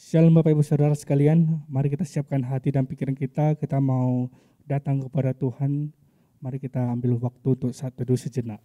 Shalom Bapak Ibu Saudara sekalian, mari kita siapkan hati dan pikiran kita mau datang kepada Tuhan. Mari kita ambil waktu untuk saat teduh sejenak.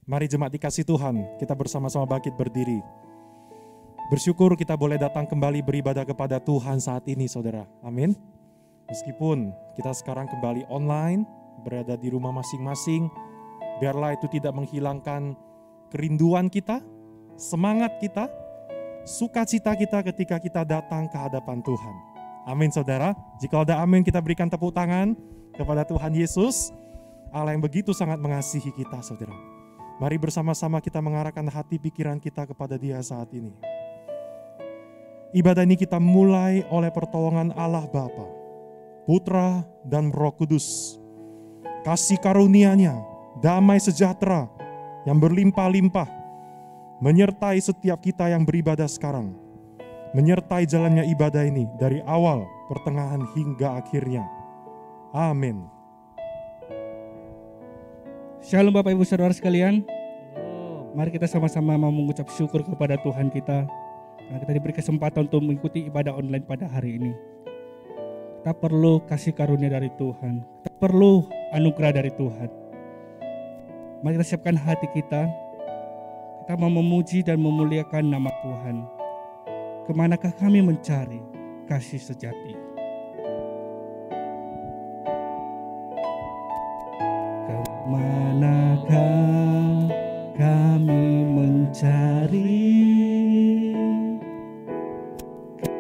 Mari jemaat dikasih Tuhan, kita bersama-sama bangkit berdiri. Bersyukur kita boleh datang kembali beribadah kepada Tuhan saat ini, saudara. Amin. Meskipun kita sekarang kembali online, berada di rumah masing-masing, biarlah itu tidak menghilangkan kerinduan kita, semangat kita, sukacita kita ketika kita datang ke hadapan Tuhan. Amin, saudara. Jika ada amin, kita berikan tepuk tangan kepada Tuhan Yesus, Allah yang begitu sangat mengasihi kita, saudara. Mari bersama-sama kita mengarahkan hati pikiran kita kepada Dia saat ini. Ibadah ini kita mulai oleh pertolongan Allah Bapa, Putra dan Roh Kudus. Kasih karunia-Nya, damai sejahtera yang berlimpah-limpah menyertai setiap kita yang beribadah sekarang. Menyertai jalannya ibadah ini dari awal, pertengahan hingga akhirnya. Amin. Shalom Bapak Ibu Saudara sekalian. Mari kita sama-sama mau mengucap syukur kepada Tuhan kita karena kita diberi kesempatan untuk mengikuti ibadah online pada hari ini. Kita perlu kasih karunia dari Tuhan. Kita perlu anugerah dari Tuhan. Mari kita siapkan hati kita. Kita mau memuji dan memuliakan nama Tuhan. Kemanakah kami mencari kasih sejati? Kemanakah kami mencari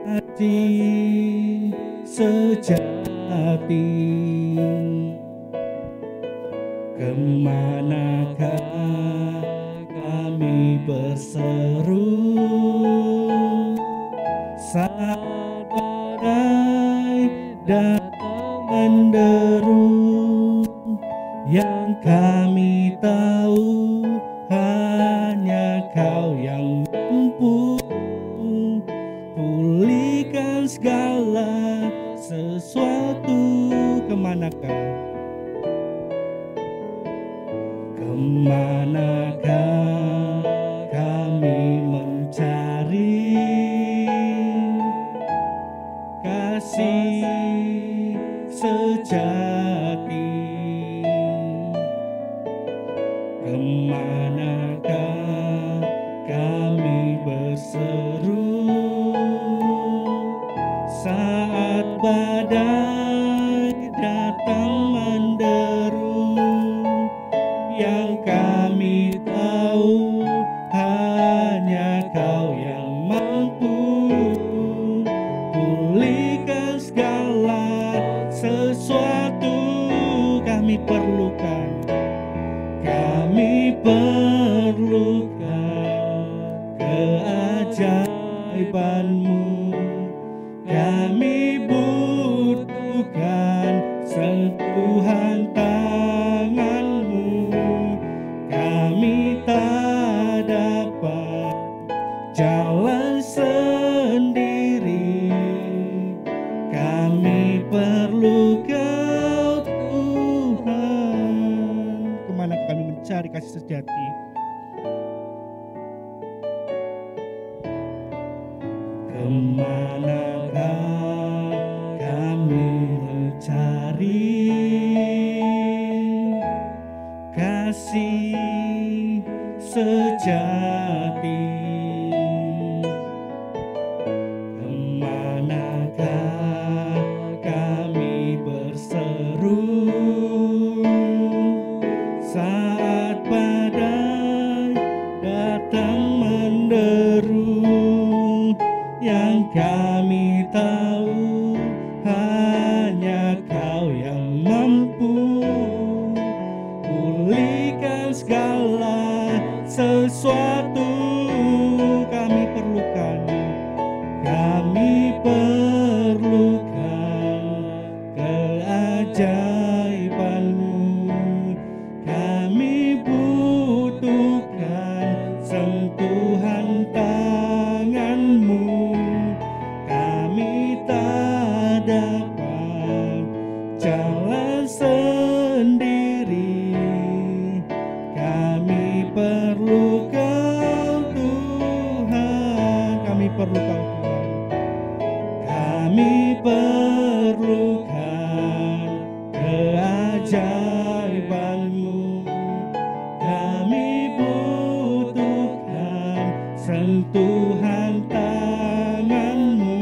kasih sejati? Kemanakah kami berseru saat badai datang menderu? Yang kami tahu Kau yang mampu pulihkan segala sesuatu. Kemanakah? Kemanakah kami mencari kasih sejati? Kemanakah kami berseru saat badai datang menderu? Yang kami tahu hanya Kau yang mampu pulihkan segala sesuatu. Kami perlukan keajaiban-Mu. Kami butuhkan sentuhan tangan-Mu. Kami tak dapat jalan sendiri. Kami perlu Kau, Tuhan. Kemana kami mencari kasih sejati? Kemanakah kami mencari kasih sejati? Kemanakah kami berseru saat badai datang menderu? Yang kami tahu hanya Kau yang mampu pulihkan segala sesuatu. Kami perlukan keajaiban-Mu. Kami butuhkan sentuhan tangan-Mu. Kami tak dapat jalan sendiri. Kami perlu Kau, Tuhan. Kami perlu Kau, Tuhan. Kami perlukan keajaiban-Mu. Kami butuhkan sentuhan tangan-Mu.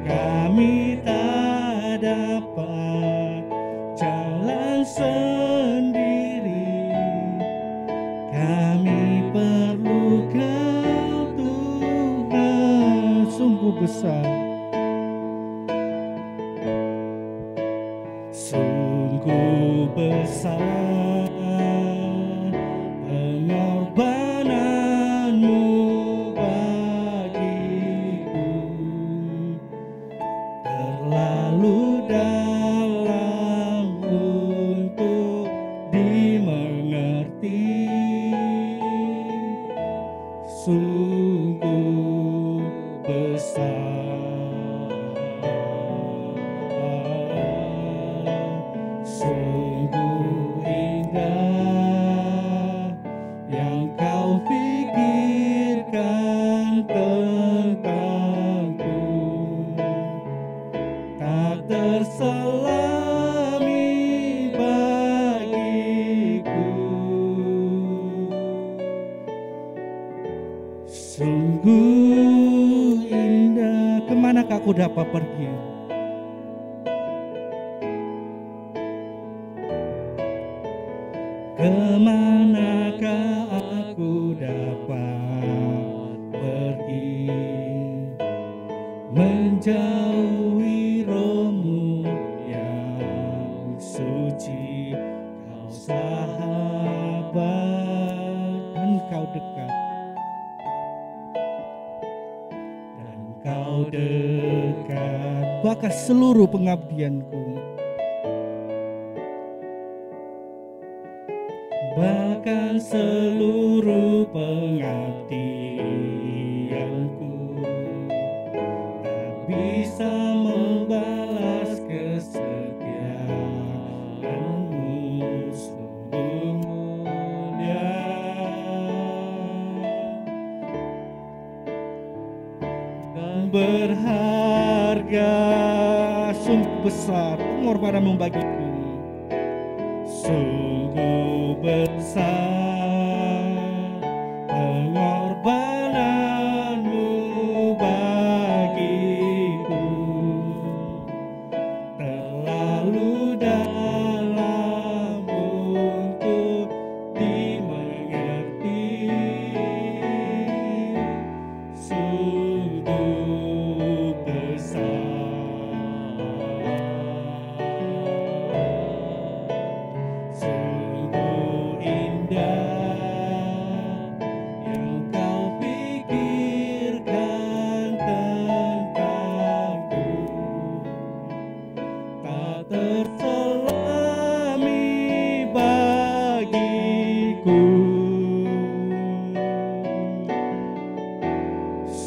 Kami tak dapat jalan sendiri. Kami perlu Kau, Tuhan. Sungguh besar, sungguh besar pengorbanan-Mu bagiku. Terlalu dalam untuk dimengerti. Sungguh besar, sungguh indah yang Kau pikirkan tentangku. Tak terselami bagiku. Sungguh indah. Kemanakah aku dapat pergi? Kemanakah aku dapat pergi? Menjauhi Roh-Mu yang suci. Kau sahabat dan Kau dekat. Dan Kau dekat bahkan seluruh pengabdianku. Bahkan dengan seluruh pengabdianku, tak bisa membalas kesetiaanmu, sungguh mulia dan berharga, sungguh besar pengorbananmu bagiku, sungguh besar pengorbananmu bagiku, terlalu dalam untuk dimengerti, sungguh besar.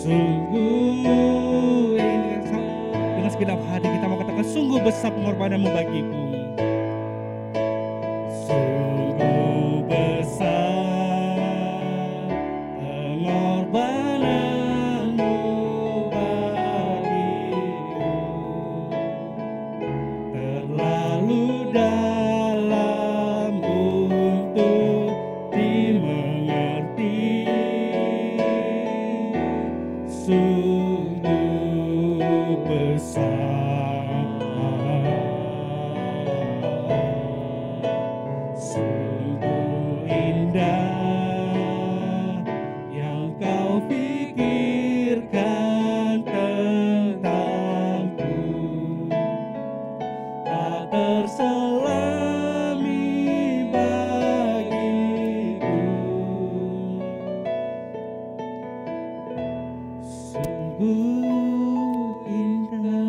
Sungguh dengan segenap hati kita mau katakan, sungguh besar pengorbananmu bagiku, sungguh besar pengorbananmu bagiku, terlalu dalam untuk dimengerti, sungguh besar, sungguh indah yang kau pikirkan tentangku, tak terselami bagiku, sungguh indah.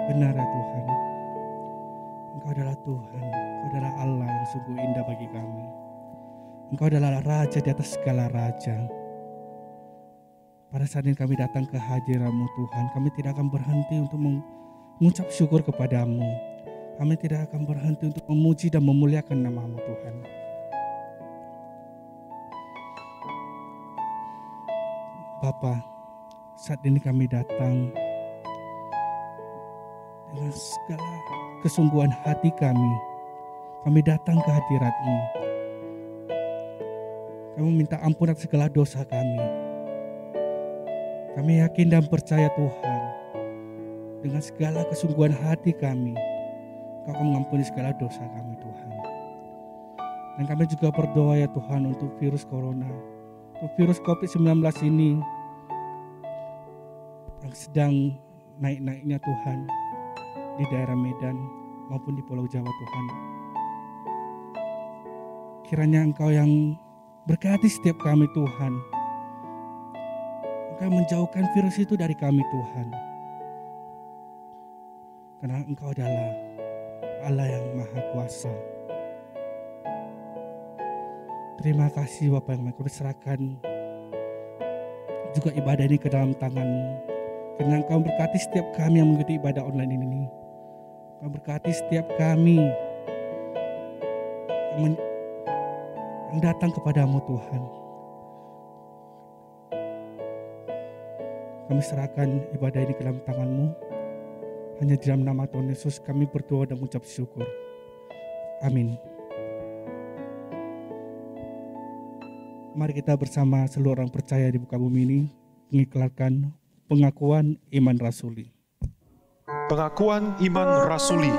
Benar ya Tuhan, Engkau adalah Tuhan, Engkau adalah Allah yang sungguh indah bagi kami. Engkau adalah Raja di atas segala raja. Pada saat ini kami datang ke hadirat-Mu Tuhan, kami tidak akan berhenti untuk mengucap syukur kepadamu. Kami tidak akan berhenti untuk memuji dan memuliakan nama-Mu Tuhan. Bapa, saat ini kami datang dengan segala kesungguhan hati kami. Kami datang ke hadirat-Mu. Kami minta ampun atas segala dosa kami. Kami yakin dan percaya Tuhan, dengan segala kesungguhan hati kami, Kau akan mengampuni segala dosa kami Tuhan. Dan kami juga berdoa ya Tuhan untuk virus corona, untuk virus COVID-19 ini yang sedang naik-naiknya Tuhan di daerah Medan maupun di Pulau Jawa Tuhan. Kiranya Engkau yang berkati setiap kami Tuhan. Engkau menjauhkan virus itu dari kami Tuhan. Karena Engkau adalah Allah yang Maha Kuasa. Terima kasih Bapak yang kami serahkan juga ibadah ini ke dalam tangan-Mu. Kiranya Engkau berkati setiap kami yang mengikuti ibadah online ini. Engkau berkati setiap kami yang datang kepadamu Tuhan. Kami serahkan ibadah ini ke dalam tangan-Mu. Hanya di dalam nama Tuhan Yesus kami berdoa dan mengucap syukur. Amin. Mari kita bersama seluruh orang percaya di muka bumi ini mengiklankan pengakuan iman rasuli. Pengakuan iman rasuli.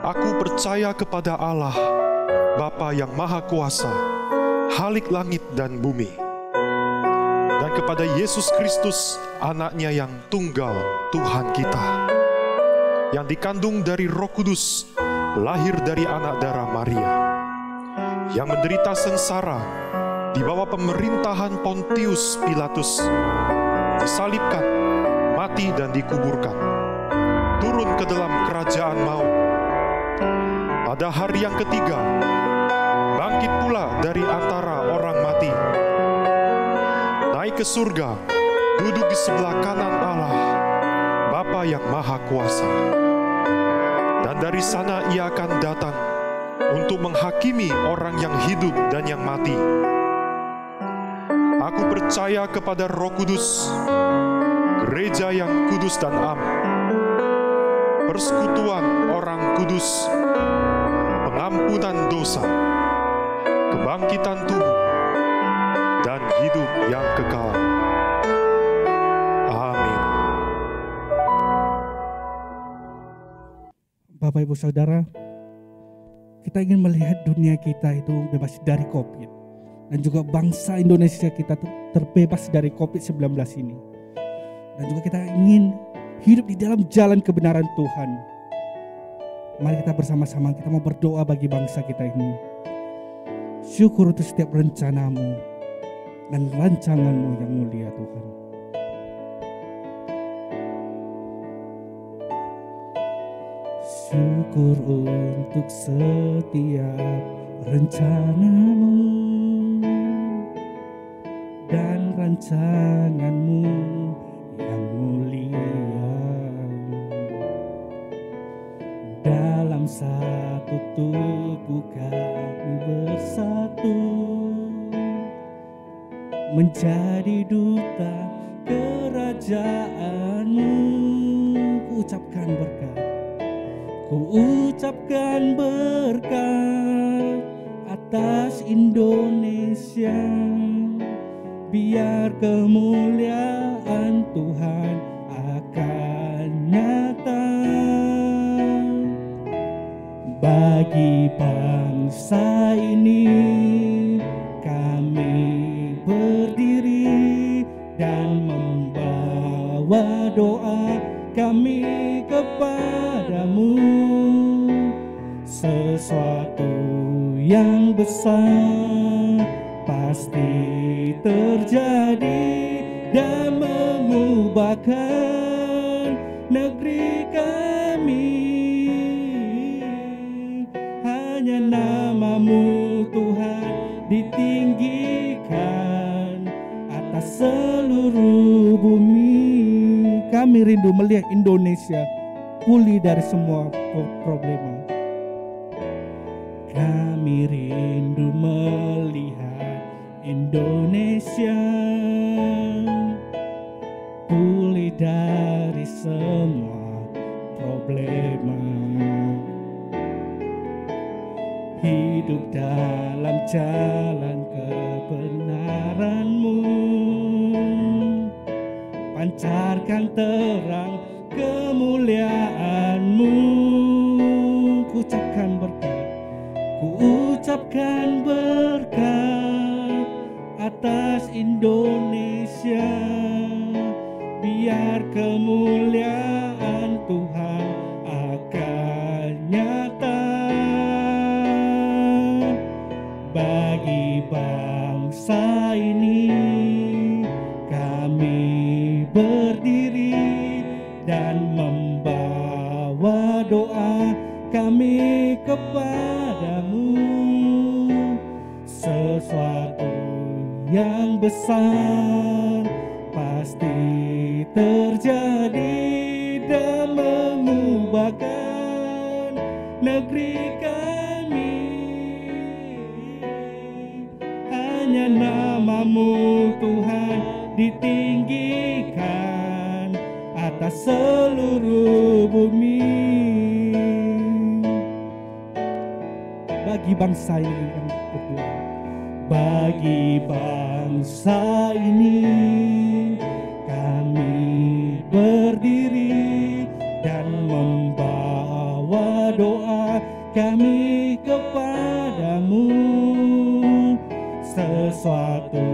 Aku percaya kepada Allah, Bapa yang Maha Kuasa, Khalik langit dan bumi, dan kepada Yesus Kristus, Anak-Nya yang tunggal, Tuhan kita, yang dikandung dari Roh Kudus, lahir dari anak darah Maria, yang menderita sengsara di bawah pemerintahan Pontius Pilatus, disalibkan, mati dan dikuburkan, turun ke dalam kerajaan maut. Pada hari yang ketiga, bangkit pula dari antara orang mati, naik ke surga, duduk di sebelah kanan Allah, Bapa yang Maha Kuasa. Dan dari sana ia akan datang untuk menghakimi orang yang hidup dan yang mati. Aku percaya kepada Roh Kudus, gereja yang kudus dan am, persekutuan orang kudus, pengampunan dosa, kebangkitan tubuh, dan hidup yang kekal. Amin. Bapak Ibu Saudara, kita ingin melihat dunia kita itu bebas dari COVID. Dan juga bangsa Indonesia kita terbebas dari COVID-19 ini. Dan juga kita ingin hidup di dalam jalan kebenaran Tuhan. Mari kita bersama-sama, kita mau berdoa bagi bangsa kita ini. Syukur untuk setiap rencanamu dan rancanganmu yang mulia Tuhan. Syukur untuk setiap rencanamu dan rancanganmu yang mulia. Dalam satu tubuh kami bersatu, menjadi duta kerajaanmu. Ku ucapkan berkat, ku ucapkan berkat atas Indonesia. Biar kemuliaan Tuhan akan nyata bagi bangsa ini. Kami berdiri dan membawa doa kami kepadamu. Sesuatu yang besar pasti terjadi dan mengubahkan negeri kami. Hanya nama-Mu Tuhan ditinggikan atas seluruh bumi. Kami rindu melihat Indonesia pulih dari semua problema. Kami rindu melihat Indonesia pulih dari semua problema. Hidup dalam jalan kebenaran-Mu, pancarkan terang kemuliaan-Mu. Ku ucapkan berkat, ku ucapkan berkat atas Indonesia. Biar kemuliaan Tuhan akan nyata bagi bangsa ini. Kami berdiri dan membawa doa kami kepadamu. Sesuatu yang besar pasti terjadi dan mengubahkan negeri kami. Hanya nama-Mu Tuhan ditinggikan atas seluruh bumi. Bagi bangsa ini kami berdoa. Bagi bangsa ini kami berdiri dan membawa doa kami kepadamu. Sesuatu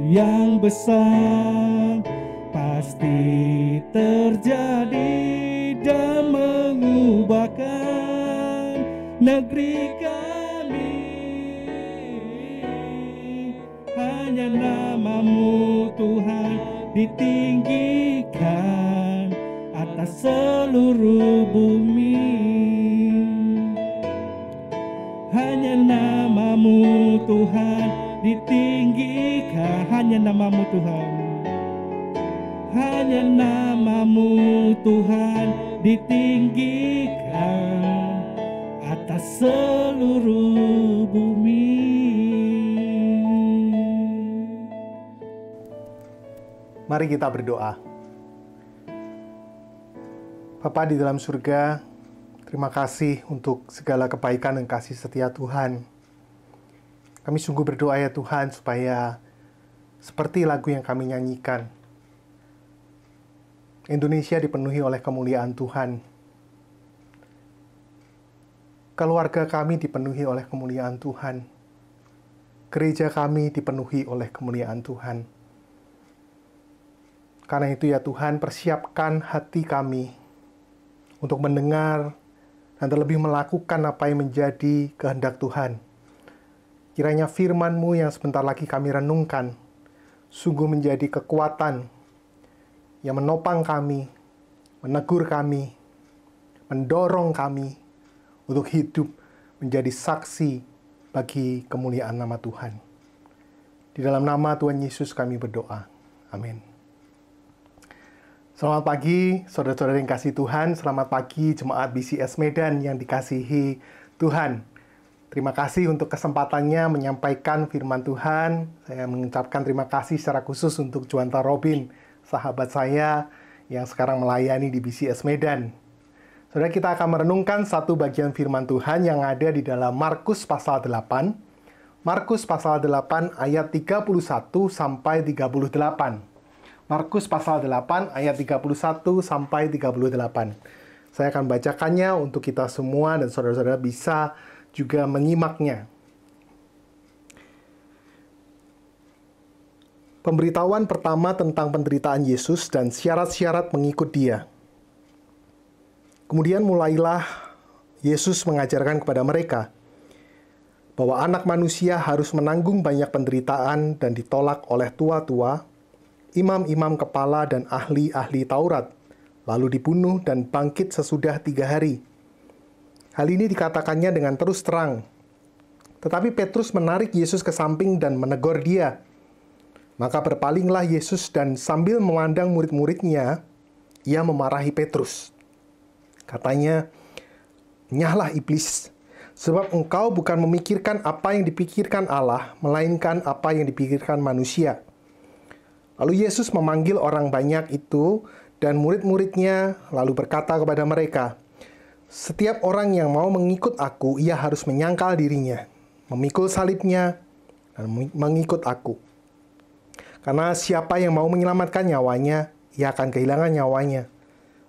yang besar pasti terjadi dan mengubahkan negeri kami. Hanya nama-Mu Tuhan ditinggikan atas seluruh bumi. Hanya nama-Mu Tuhan ditinggikan, hanya nama-Mu Tuhan. Hanya nama-Mu Tuhan ditinggikan atas seluruh bumi. Mari kita berdoa. Bapa di dalam surga, terima kasih untuk segala kebaikan dan kasih setia Tuhan. Kami sungguh berdoa ya Tuhan, supaya seperti lagu yang kami nyanyikan, Indonesia dipenuhi oleh kemuliaan Tuhan. Keluarga kami dipenuhi oleh kemuliaan Tuhan. Gereja kami dipenuhi oleh kemuliaan Tuhan. Karena itu ya Tuhan, persiapkan hati kami untuk mendengar dan terlebih melakukan apa yang menjadi kehendak Tuhan. Kiranya firman-Mu yang sebentar lagi kami renungkan sungguh menjadi kekuatan yang menopang kami, menegur kami, mendorong kami untuk hidup menjadi saksi bagi kemuliaan nama Tuhan. Di dalam nama Tuhan Yesus kami berdoa. Amin. Selamat pagi, saudara-saudara yang kasih Tuhan. Selamat pagi, Jemaat BCS Medan yang dikasihi Tuhan. Terima kasih untuk kesempatannya menyampaikan firman Tuhan. Saya mengucapkan terima kasih secara khusus untuk Juanta Robin, sahabat saya yang sekarang melayani di BCS Medan. Saudara, kita akan merenungkan satu bagian firman Tuhan yang ada di dalam Markus pasal 8. Markus pasal 8 ayat 31 sampai 38. Markus pasal 8 ayat 31 sampai 38. Saya akan bacakannya untuk kita semua dan saudara-saudara bisa juga menyimaknya. Pemberitahuan pertama tentang penderitaan Yesus dan syarat-syarat mengikut Dia. Kemudian mulailah Yesus mengajarkan kepada mereka bahwa Anak Manusia harus menanggung banyak penderitaan dan ditolak oleh tua-tua, imam-imam kepala dan ahli-ahli Taurat, lalu dibunuh dan bangkit sesudah 3 hari. Hal ini dikatakannya dengan terus terang. Tetapi Petrus menarik Yesus ke samping dan menegur dia. Maka berpalinglah Yesus dan sambil memandang murid-muridnya, ia memarahi Petrus. Katanya, "Nyahlah iblis, sebab engkau bukan memikirkan apa yang dipikirkan Allah, melainkan apa yang dipikirkan manusia." Lalu Yesus memanggil orang banyak itu dan murid-muridnya, lalu berkata kepada mereka, "Setiap orang yang mau mengikut aku, ia harus menyangkal dirinya, memikul salibnya, dan mengikut aku. Karena siapa yang mau menyelamatkan nyawanya, ia akan kehilangan nyawanya.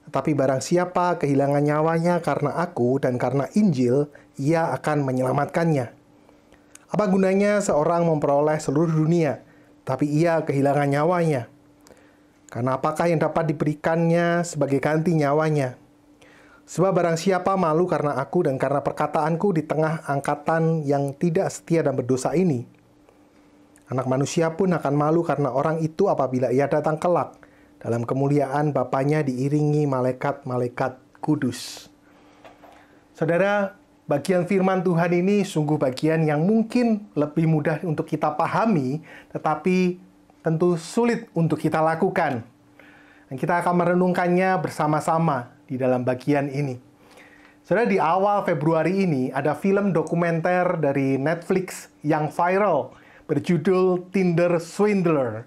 Tetapi barang siapa kehilangan nyawanya karena aku dan karena Injil, ia akan menyelamatkannya. Apa gunanya seorang memperoleh seluruh dunia, tapi ia kehilangan nyawanya? Karena apakah yang dapat diberikannya sebagai ganti nyawanya? Sebab barang siapa malu karena aku dan karena perkataanku di tengah angkatan yang tidak setia dan berdosa ini, Anak Manusia pun akan malu karena orang itu apabila ia datang kelak dalam kemuliaan Bapanya diiringi malaikat-malaikat kudus." Saudara, bagian firman Tuhan ini sungguh bagian yang mungkin lebih mudah untuk kita pahami, tetapi tentu sulit untuk kita lakukan. Dan kita akan merenungkannya bersama-sama di dalam bagian ini. Saudara, di awal Februari ini ada film dokumenter dari Netflix yang viral berjudul Tinder Swindler.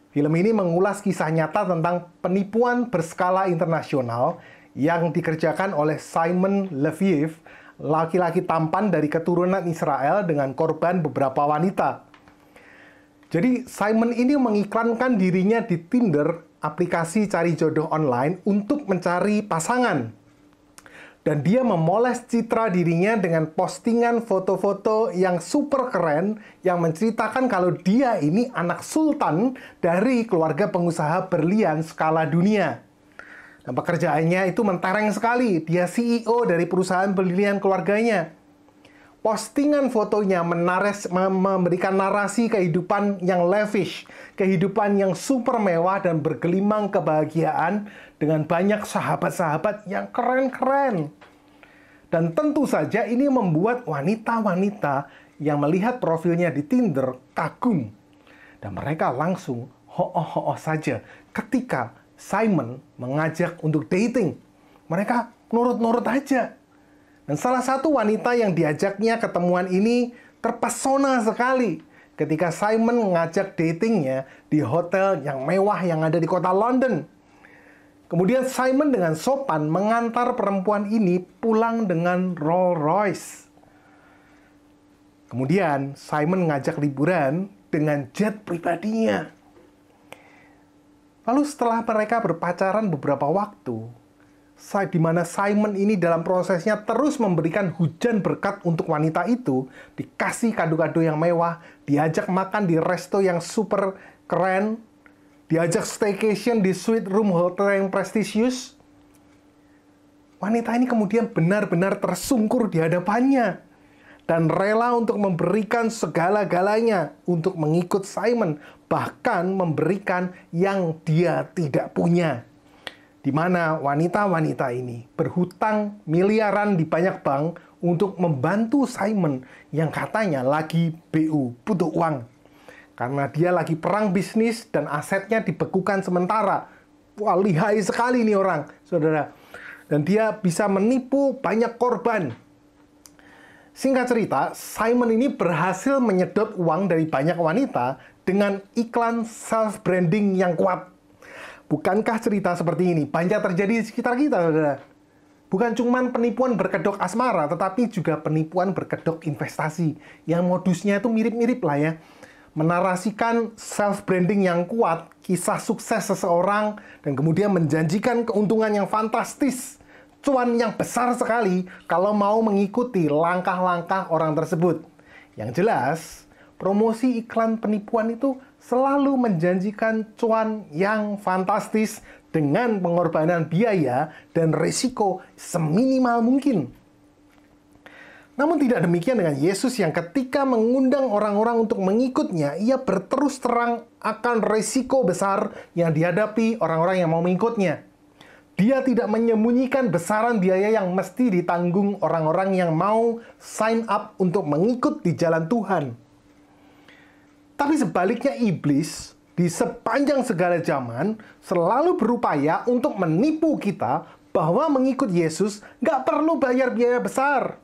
Film ini mengulas kisah nyata tentang penipuan berskala internasional yang dikerjakan oleh Simon Leviev, laki-laki tampan dari keturunan Israel dengan korban beberapa wanita. Jadi Simon ini mengiklankan dirinya di Tinder, aplikasi cari jodoh online, untuk mencari pasangan. Dan dia memoles citra dirinya dengan postingan foto-foto yang super keren yang menceritakan kalau dia ini anak sultan dari keluarga pengusaha berlian skala dunia. Dan pekerjaannya itu mentereng sekali. Dia CEO dari perusahaan berlian keluarganya. postingan fotonya memberikan narasi kehidupan yang lavish, kehidupan yang super mewah dan bergelimang kebahagiaan dengan banyak sahabat-sahabat yang keren-keren. Dan tentu saja ini membuat wanita-wanita yang melihat profilnya di Tinder kagum. Dan mereka langsung ho-oh saja ketika Simon mengajak untuk dating. Mereka nurut-nurut aja. Dan salah satu wanita yang diajaknya ketemuan ini terpesona sekali ketika Simon mengajak datingnya di hotel yang mewah yang ada di kota London. Kemudian Simon dengan sopan mengantar perempuan ini pulang dengan Rolls Royce. Kemudian Simon ngajak liburan dengan jet pribadinya. Lalu setelah mereka berpacaran beberapa waktu, di mana Simon ini dalam prosesnya terus memberikan hujan berkat untuk wanita itu, dikasih kado-kado yang mewah, diajak makan di resto yang super keren, diajak staycation di suite room hotel yang prestisius. Wanita ini kemudian benar-benar tersungkur di hadapannya dan rela untuk memberikan segala-galanya untuk mengikut Simon, bahkan memberikan yang dia tidak punya. Di mana wanita-wanita ini berhutang miliaran di banyak bank untuk membantu Simon yang katanya lagi BU, butuh uang. Karena dia lagi perang bisnis dan asetnya dibekukan sementara. Wah, lihai sekali nih orang, saudara. Dan dia bisa menipu banyak korban. Singkat cerita, Simon ini berhasil menyedot uang dari banyak wanita dengan iklan self-branding yang kuat. Bukankah cerita seperti ini banyak terjadi di sekitar kita, saudara? Bukan cuma penipuan berkedok asmara, tetapi juga penipuan berkedok investasi. Yang modusnya itu mirip-mirip lah ya. Menarasikan self-branding yang kuat, kisah sukses seseorang, dan kemudian menjanjikan keuntungan yang fantastis. Cuan yang besar sekali kalau mau mengikuti langkah-langkah orang tersebut. Yang jelas, promosi iklan penipuan itu selalu menjanjikan cuan yang fantastis dengan pengorbanan biaya dan risiko seminimal mungkin. Namun tidak demikian dengan Yesus yang ketika mengundang orang-orang untuk mengikutnya, ia berterus terang akan risiko besar yang dihadapi orang-orang yang mau mengikutnya. Dia tidak menyembunyikan besaran biaya yang mesti ditanggung orang-orang yang mau sign up untuk mengikut di jalan Tuhan. Tapi sebaliknya iblis di sepanjang segala zaman selalu berupaya untuk menipu kita bahwa mengikut Yesus nggak perlu bayar biaya besar.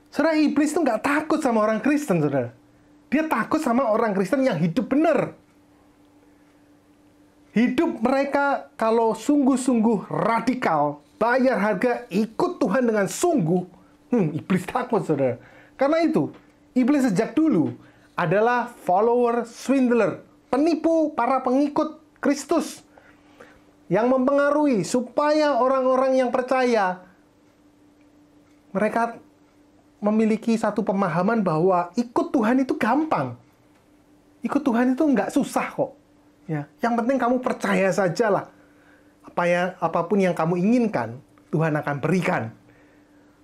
Saudara, iblis itu nggak takut sama orang Kristen, saudara. Dia takut sama orang Kristen yang hidup benar. Hidup mereka kalau sungguh-sungguh radikal, bayar harga, ikut Tuhan dengan sungguh, iblis takut, saudara. Karena itu, iblis sejak dulu adalah follower swindler, penipu para pengikut Kristus yang mempengaruhi supaya orang-orang yang percaya mereka memiliki satu pemahaman bahwa ikut Tuhan itu gampang. Ikut Tuhan itu nggak susah kok. Ya, yang penting kamu percaya sajalah. Apapun yang kamu inginkan, Tuhan akan berikan.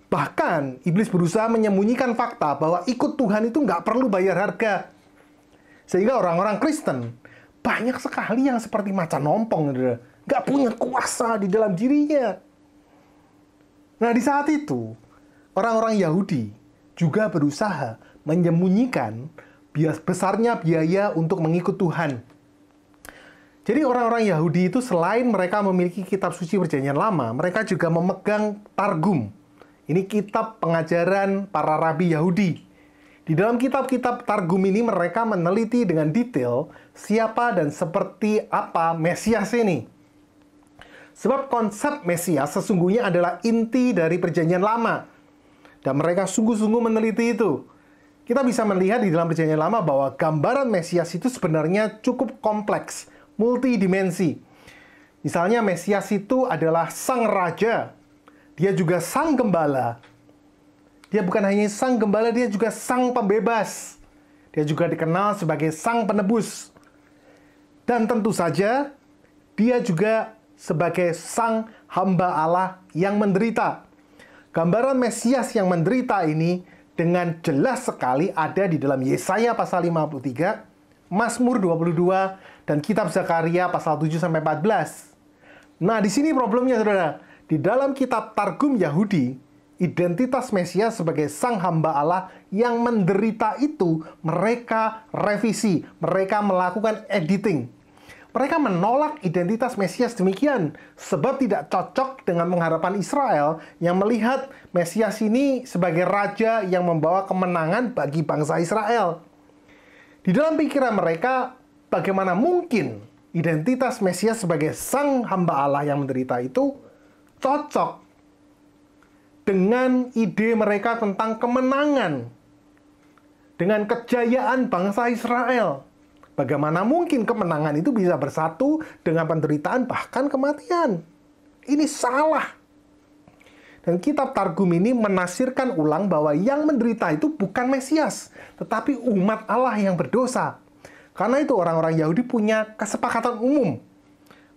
Bahkan, iblis berusaha menyembunyikan fakta bahwa ikut Tuhan itu nggak perlu bayar harga. Sehingga orang-orang Kristen banyak sekali yang seperti macan ompong, nggak punya kuasa di dalam dirinya. Nah, di saat itu, orang-orang Yahudi juga berusaha menyembunyikan besarnya biaya untuk mengikut Tuhan. Jadi orang-orang Yahudi itu selain mereka memiliki kitab suci Perjanjian Lama, mereka juga memegang Targum. Ini kitab pengajaran para rabi Yahudi. Di dalam kitab-kitab Targum ini mereka meneliti dengan detail siapa dan seperti apa Mesias ini. Sebab konsep Mesias sesungguhnya adalah inti dari Perjanjian Lama. Dan mereka sungguh-sungguh meneliti itu. Kita bisa melihat di dalam Perjanjian Lama bahwa gambaran Mesias itu sebenarnya cukup kompleks, multidimensi. Misalnya Mesias itu adalah sang raja. Dia juga sang gembala. Dia bukan hanya sang gembala, dia juga sang pembebas. Dia juga dikenal sebagai sang penebus. Dan tentu saja, dia juga sebagai sang hamba Allah yang menderita. Gambaran Mesias yang menderita ini dengan jelas sekali ada di dalam Yesaya pasal 53, Mazmur 22, dan kitab Zakaria pasal 7-14. Nah, di sini problemnya, saudara. Di dalam kitab Targum Yahudi, identitas Mesias sebagai sang hamba Allah yang menderita itu mereka revisi, mereka melakukan editing. Mereka menolak identitas Mesias demikian, sebab tidak cocok dengan pengharapan Israel yang melihat Mesias ini sebagai raja yang membawa kemenangan bagi bangsa Israel. Di dalam pikiran mereka, bagaimana mungkin identitas Mesias sebagai sang hamba Allah yang menderita itu cocok dengan ide mereka tentang kemenangan, dengan kejayaan bangsa Israel. Bagaimana mungkin kemenangan itu bisa bersatu dengan penderitaan bahkan kematian? Ini salah. Dan kitab Targum ini menafsirkan ulang bahwa yang menderita itu bukan Mesias, tetapi umat Allah yang berdosa. Karena itu orang-orang Yahudi punya kesepakatan umum,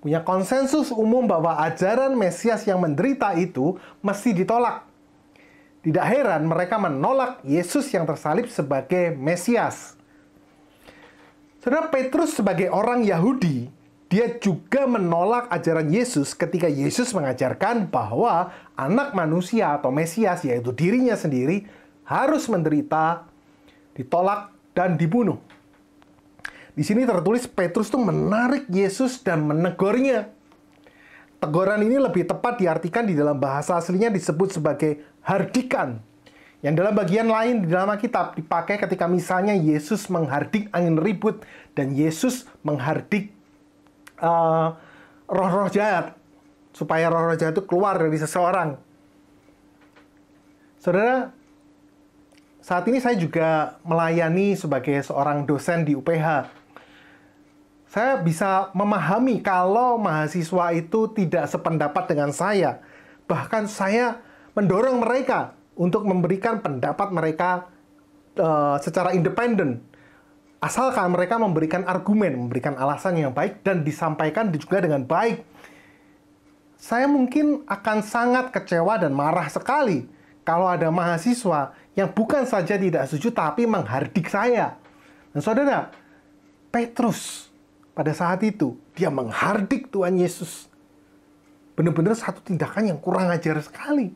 punya konsensus umum bahwa ajaran Mesias yang menderita itu mesti ditolak. Tidak heran mereka menolak Yesus yang tersalib sebagai Mesias. Saudara, Petrus sebagai orang Yahudi, dia juga menolak ajaran Yesus ketika Yesus mengajarkan bahwa anak manusia atau Mesias, yaitu dirinya sendiri, harus menderita, ditolak, dan dibunuh. Di sini tertulis Petrus tuh menarik Yesus dan menegurnya. Teguran ini lebih tepat diartikan di dalam bahasa aslinya disebut sebagai hardikan. Yang dalam bagian lain di dalam Alkitab dipakai ketika misalnya Yesus menghardik angin ribut dan Yesus menghardik roh-roh jahat, supaya roh-roh jahat itu keluar dari seseorang. Saudara, saat ini saya juga melayani sebagai seorang dosen di UPH. Saya bisa memahami kalau mahasiswa itu tidak sependapat dengan saya. Bahkan saya mendorong mereka untuk memberikan pendapat mereka secara independen. Asalkan mereka memberikan argumen, memberikan alasan yang baik, dan disampaikan juga dengan baik. Saya mungkin akan sangat kecewa dan marah sekali kalau ada mahasiswa yang bukan saja tidak setuju, tapi menghardik saya. Dan saudara, Petrus pada saat itu, dia menghardik Tuhan Yesus. Benar-benar satu tindakan yang kurang ajar sekali.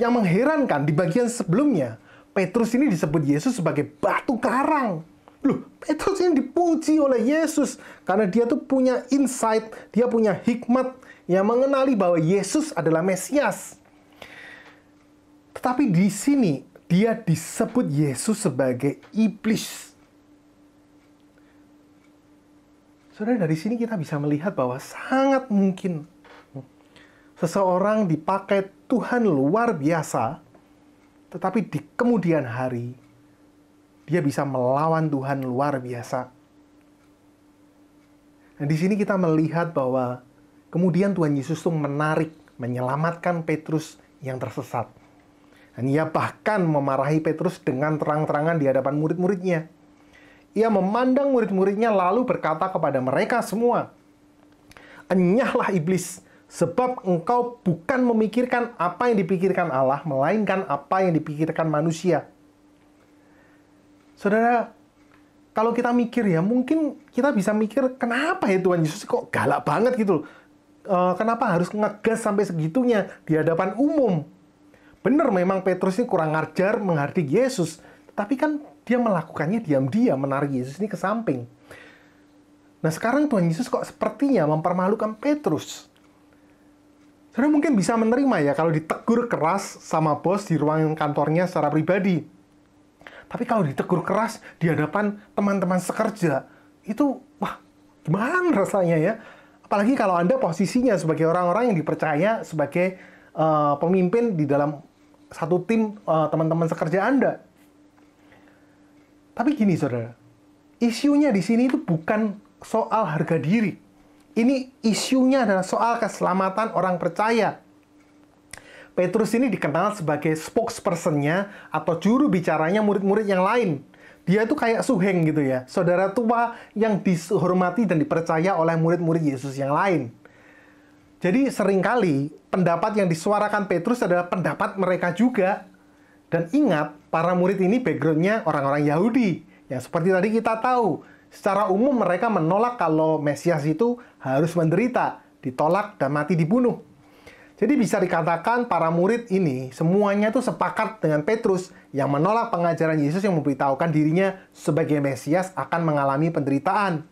Yang mengherankan, di bagian sebelumnya, Petrus ini disebut Yesus sebagai batu karang. Loh, Petrus ini dipuji oleh Yesus karena dia tuh punya insight, dia punya hikmat yang mengenali bahwa Yesus adalah Mesias. Tetapi di sini, dia disebut Yesus sebagai iblis. Saudara, dari sini kita bisa melihat bahwa sangat mungkin seseorang dipakai Tuhan luar biasa, tetapi di kemudian hari, dia bisa melawan Tuhan luar biasa. Dan di sini kita melihat bahwa kemudian Tuhan Yesus itu menarik, menyelamatkan Petrus yang tersesat. Dan ia bahkan memarahi Petrus dengan terang-terangan di hadapan murid-muridnya. Ia memandang murid-muridnya lalu berkata kepada mereka semua, "Enyahlah iblis, sebab engkau bukan memikirkan apa yang dipikirkan Allah, melainkan apa yang dipikirkan manusia." Saudara, kalau kita mikir ya, mungkin kita bisa mikir, kenapa ya Tuhan Yesus kok galak banget gitu loh. Kenapa harus ngegas sampai segitunya di hadapan umum? Benar, memang Petrus ini kurang ajar menghardik Yesus, tapi kan dia melakukannya diam-diam, menarik Yesus ini ke samping. Nah, sekarang Tuhan Yesus kok sepertinya mempermalukan Petrus. Saudara mungkin bisa menerima ya kalau ditegur keras sama bos di ruang kantornya secara pribadi. Tapi kalau ditegur keras di hadapan teman-teman sekerja, itu wah, gimana rasanya ya? Apalagi kalau Anda posisinya sebagai orang-orang yang dipercaya sebagai pemimpin di dalam satu tim teman-teman sekerja Anda. Tapi gini saudara, isunya di sini itu bukan soal harga diri. Ini isunya adalah soal keselamatan orang percaya. Petrus ini dikenal sebagai spokesperson-nya atau juru bicaranya murid-murid yang lain. Dia itu kayak suheng gitu ya, saudara tua yang dihormati dan dipercaya oleh murid-murid Yesus yang lain. Jadi seringkali pendapat yang disuarakan Petrus adalah pendapat mereka juga. Dan ingat, para murid ini background-nya orang-orang Yahudi. Yang seperti tadi kita tahu, secara umum mereka menolak kalau Mesias itu harus menderita, ditolak dan mati dibunuh. Jadi bisa dikatakan para murid ini semuanya tuh sepakat dengan Petrus yang menolak pengajaran Yesus yang memberitahukan dirinya sebagai Mesias akan mengalami penderitaan.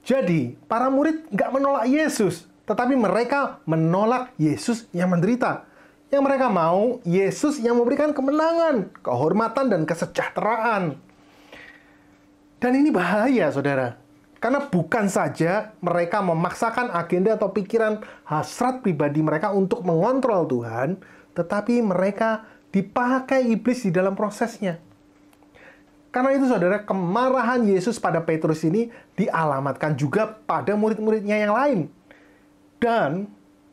Jadi, para murid nggak menolak Yesus, tetapi mereka menolak Yesus yang menderita. Yang mereka mau, Yesus yang memberikan kemenangan, kehormatan, dan kesejahteraan. Dan ini bahaya, saudara. Karena bukan saja mereka memaksakan agenda atau pikiran hasrat pribadi mereka untuk mengontrol Tuhan, tetapi mereka dipakai iblis di dalam prosesnya. Karena itu, saudara, kemarahan Yesus pada Petrus ini dialamatkan juga pada murid-muridnya yang lain. Dan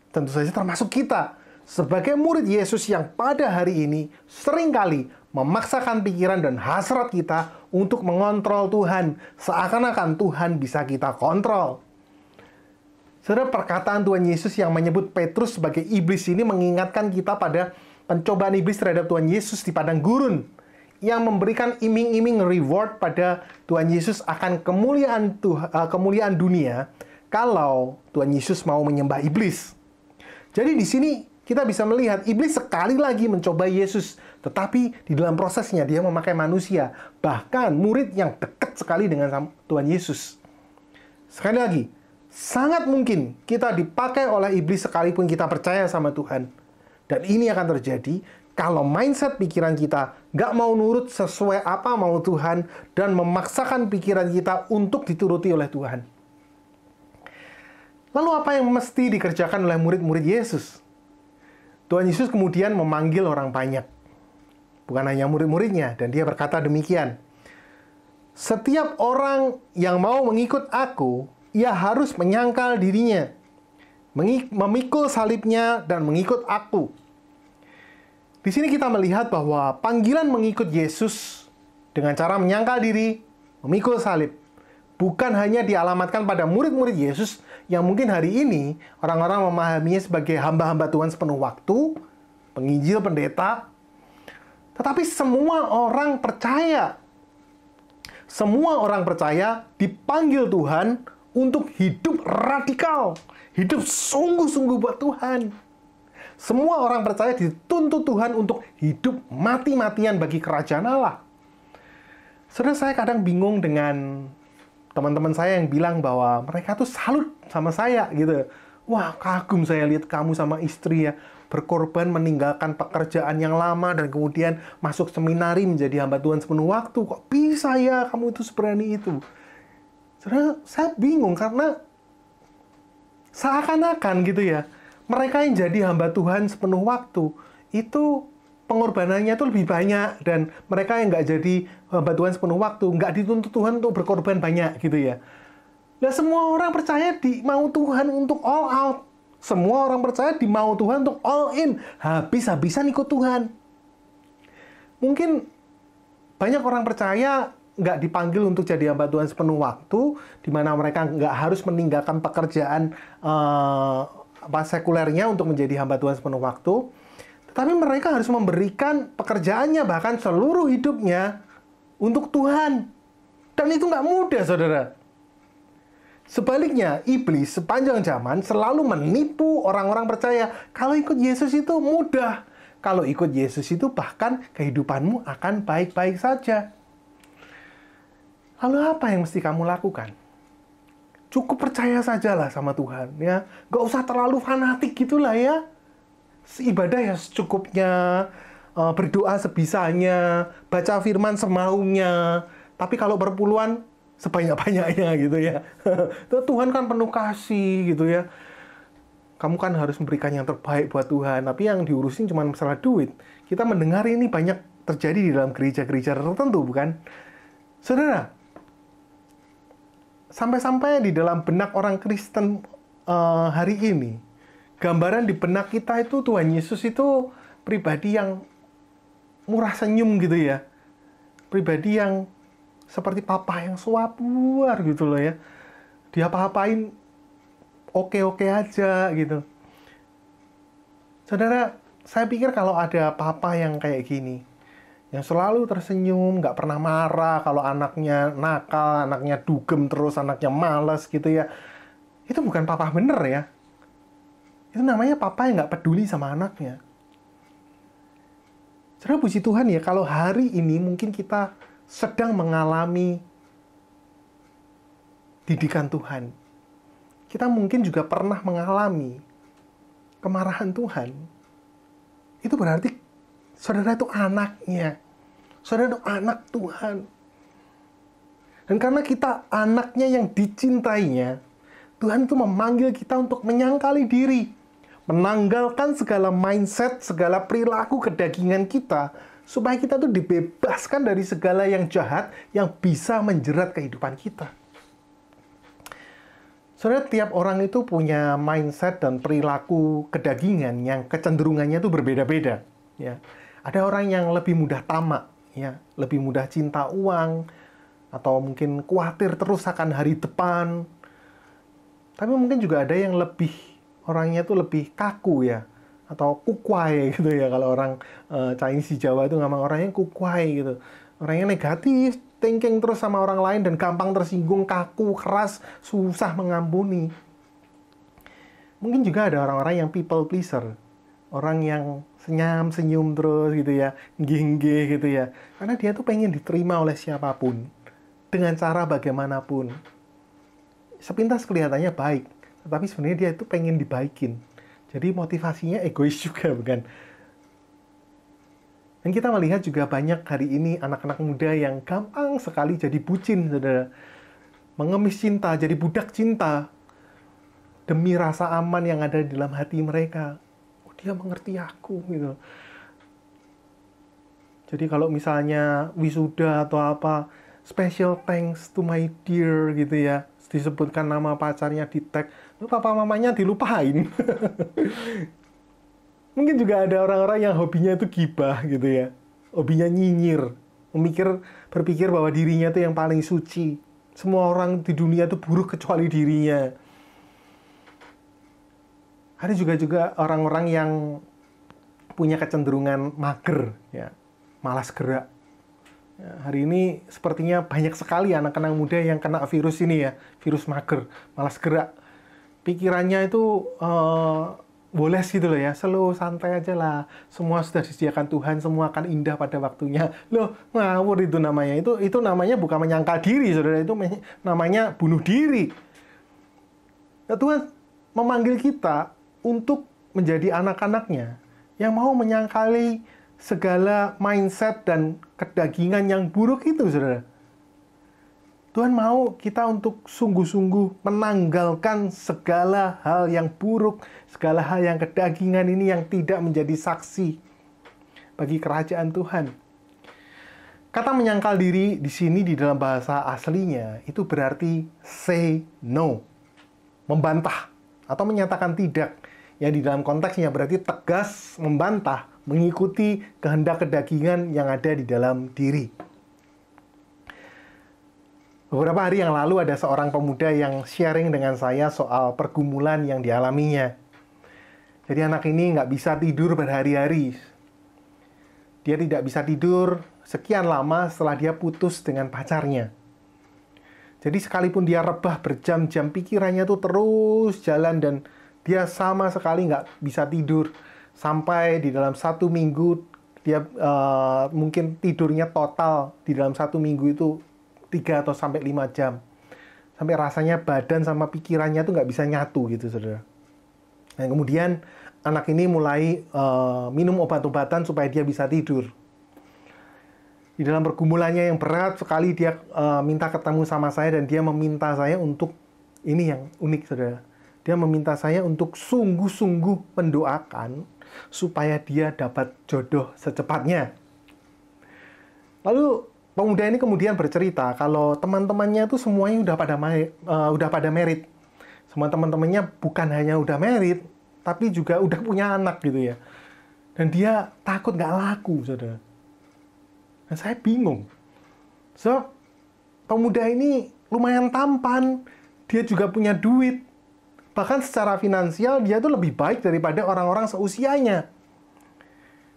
tentu saja termasuk kita. Sebagai murid Yesus yang pada hari ini seringkali memaksakan pikiran dan hasrat kita untuk mengontrol Tuhan, seakan-akan Tuhan bisa kita kontrol. Saudara, perkataan Tuhan Yesus yang menyebut Petrus sebagai iblis ini mengingatkan kita pada pencobaan iblis terhadap Tuhan Yesus di padang gurun, yang memberikan iming-iming reward pada Tuhan Yesus akan kemuliaan dunia kalau Tuhan Yesus mau menyembah iblis. Jadi di sini kita bisa melihat iblis sekali lagi mencoba Yesus, tetapi di dalam prosesnya dia memakai manusia, bahkan murid yang dekat sekali dengan Tuhan Yesus. Sekali lagi, sangat mungkin kita dipakai oleh iblis sekalipun kita percaya sama Tuhan. Dan ini akan terjadi kalau mindset pikiran kita nggak mau nurut sesuai apa mau Tuhan dan memaksakan pikiran kita untuk dituruti oleh Tuhan. Lalu apa yang mesti dikerjakan oleh murid-murid Yesus? Tuhan Yesus kemudian memanggil orang banyak. Bukan hanya murid-muridnya, dan dia berkata demikian. Setiap orang yang mau mengikut aku, ia harus menyangkal dirinya, memikul salibnya dan mengikut aku. Di sini kita melihat bahwa panggilan mengikut Yesus dengan cara menyangkal diri, memikul salib, bukan hanya dialamatkan pada murid-murid Yesus yang mungkin hari ini orang-orang memahaminya sebagai hamba-hamba Tuhan sepenuh waktu, penginjil, pendeta, tetapi semua orang percaya. Semua orang percaya dipanggil Tuhan untuk hidup radikal, hidup sungguh-sungguh buat Tuhan. Semua orang percaya dituntut Tuhan untuk hidup mati-matian bagi kerajaan Allah. Saudara, saya kadang bingung dengan teman-teman saya yang bilang bahwa mereka tuh salut sama saya gitu. Wah, kagum saya lihat kamu sama istri ya, berkorban meninggalkan pekerjaan yang lama dan kemudian masuk seminari menjadi hamba Tuhan sepenuh waktu. Kok bisa ya kamu itu seberani itu? Saudara, saya bingung karena seakan-akan gitu ya, mereka yang jadi hamba Tuhan sepenuh waktu itu pengorbanannya itu lebih banyak, dan mereka yang nggak jadi hamba Tuhan sepenuh waktu nggak dituntut Tuhan untuk berkorban banyak gitu ya. Nah, semua orang percaya di mau Tuhan untuk all out. Semua orang percaya di mau Tuhan untuk all in, habis-habisan ikut Tuhan. Mungkin banyak orang percaya nggak dipanggil untuk jadi hamba Tuhan sepenuh waktu, di mana mereka nggak harus meninggalkan pekerjaan sekulernya untuk menjadi hamba Tuhan sepenuh waktu. Tapi mereka harus memberikan pekerjaannya, bahkan seluruh hidupnya, untuk Tuhan. Dan itu nggak mudah, saudara. Sebaliknya, iblis sepanjang zaman selalu menipu orang-orang percaya kalau ikut Yesus itu mudah. Kalau ikut Yesus itu bahkan kehidupanmu akan baik-baik saja. Lalu apa yang mesti kamu lakukan? Cukup percaya sajalah sama Tuhan, ya. Nggak usah terlalu fanatik gitulah ya. Ibadah ya secukupnya, berdoa sebisanya, baca firman semaunya. Tapi kalau berpuluhan, sebanyak-banyaknya gitu ya. Tuhan kan penuh kasih gitu ya. Kamu kan harus memberikan yang terbaik buat Tuhan. Tapi yang diurusin cuma masalah duit. Kita mendengar ini banyak terjadi di dalam gereja-gereja tertentu, bukan? Saudara, sampai-sampai di dalam benak orang Kristen hari ini, gambaran di benak kita itu Tuhan Yesus itu pribadi yang murah senyum gitu ya. Pribadi yang seperti papa yang suapuar gitu loh ya. Dia apa-apain oke-oke aja gitu. Saudara, saya pikir kalau ada papa yang kayak gini, yang selalu tersenyum, nggak pernah marah kalau anaknya nakal, anaknya dugem terus, anaknya malas gitu ya. Itu bukan papa bener ya. Itu namanya papa yang nggak peduli sama anaknya. Saudara, puji Tuhan ya, kalau hari ini mungkin kita sedang mengalami didikan Tuhan. Kita mungkin juga pernah mengalami kemarahan Tuhan. Itu berarti saudara itu anaknya. Saudara itu anak Tuhan. Dan karena kita anaknya yang dicintainya, Tuhan itu memanggil kita untuk menyangkali diri. Menanggalkan segala mindset, segala perilaku kedagingan kita, supaya kita tuh dibebaskan dari segala yang jahat yang bisa menjerat kehidupan kita. Saudara, tiap orang itu punya mindset dan perilaku kedagingan yang kecenderungannya itu berbeda-beda. Ya. Ada orang yang lebih mudah tamak, ya, lebih mudah cinta uang, atau mungkin khawatir terus akan hari depan. Tapi mungkin juga ada yang orangnya itu lebih kaku ya, atau kukwai gitu ya. Kalau orang Chinese di Jawa itu ngomong orangnya kukwai gitu. Orangnya negatif, thinking terus sama orang lain dan gampang tersinggung, kaku, keras, susah mengampuni. Mungkin juga ada orang-orang yang people pleaser. Orang yang senyum terus gitu ya, nggih gitu ya. Karena dia tuh pengen diterima oleh siapapun, dengan cara bagaimanapun. Sepintas kelihatannya baik, tetapi sebenarnya dia itu pengen dibaikin. Jadi motivasinya egois juga, bukan? Dan kita melihat juga banyak hari ini anak-anak muda yang gampang sekali jadi bucin, saudara. Mengemis cinta, jadi budak cinta. Demi rasa aman yang ada di dalam hati mereka. Oh, dia mengerti aku, gitu. Jadi kalau misalnya wisuda atau apa, special thanks to my dear, gitu ya. Disebutkan nama pacarnya di tag, lu papa mamanya dilupain. Mungkin juga ada orang-orang yang hobinya itu gibah gitu ya. Hobinya nyinyir, berpikir bahwa dirinya itu yang paling suci. Semua orang di dunia itu buruk kecuali dirinya. Ada juga orang-orang yang punya kecenderungan mager, ya, malas gerak. Ya, hari ini sepertinya banyak sekali anak-anak muda yang kena virus ini ya, virus mager, malas gerak. Pikirannya itu boleh gitu loh ya, slow, santai aja lah. Semua sudah disediakan Tuhan, semua akan indah pada waktunya. Loh, ngawur itu namanya. Itu namanya bukan menyangkal diri, saudara. Itu namanya bunuh diri. Ya, Tuhan memanggil kita untuk menjadi anak-anaknya yang mau menyangkali segala mindset dan kedagingan yang buruk itu, saudara. Tuhan mau kita untuk sungguh-sungguh menanggalkan segala hal yang buruk, segala hal yang kedagingan ini yang tidak menjadi saksi bagi kerajaan Tuhan. Kata menyangkal diri di sini di dalam bahasa aslinya itu berarti say no, membantah atau menyatakan tidak. Ya, di dalam konteksnya berarti tegas membantah, mengikuti kehendak kedagingan yang ada di dalam diri. Beberapa hari yang lalu ada seorang pemuda yang sharing dengan saya soal pergumulan yang dialaminya. Jadi anak ini nggak bisa tidur berhari-hari. Dia tidak bisa tidur sekian lama setelah dia putus dengan pacarnya. Jadi sekalipun dia rebah berjam-jam, pikirannya tuh terus jalan dan dia sama sekali nggak bisa tidur. Sampai di dalam 1 minggu, dia mungkin tidurnya total di dalam 1 minggu itu 3 atau sampai 5 jam. Sampai rasanya badan sama pikirannya tuh nggak bisa nyatu gitu, saudara. Dan kemudian anak ini mulai minum obat-obatan supaya dia bisa tidur. Di dalam pergumulannya yang berat sekali, dia minta ketemu sama saya dan dia meminta saya untuk, ini yang unik, saudara. Dia meminta saya untuk sungguh-sungguh mendoakan supaya dia dapat jodoh secepatnya. Lalu pemuda ini kemudian bercerita kalau teman-temannya tuh semuanya udah pada married. Semua teman-temannya bukan hanya udah married, tapi juga udah punya anak gitu ya. Dan dia takut nggak laku, saudara. Dan saya bingung. So, pemuda ini lumayan tampan, dia juga punya duit. Bahkan secara finansial dia tuh lebih baik daripada orang-orang seusianya.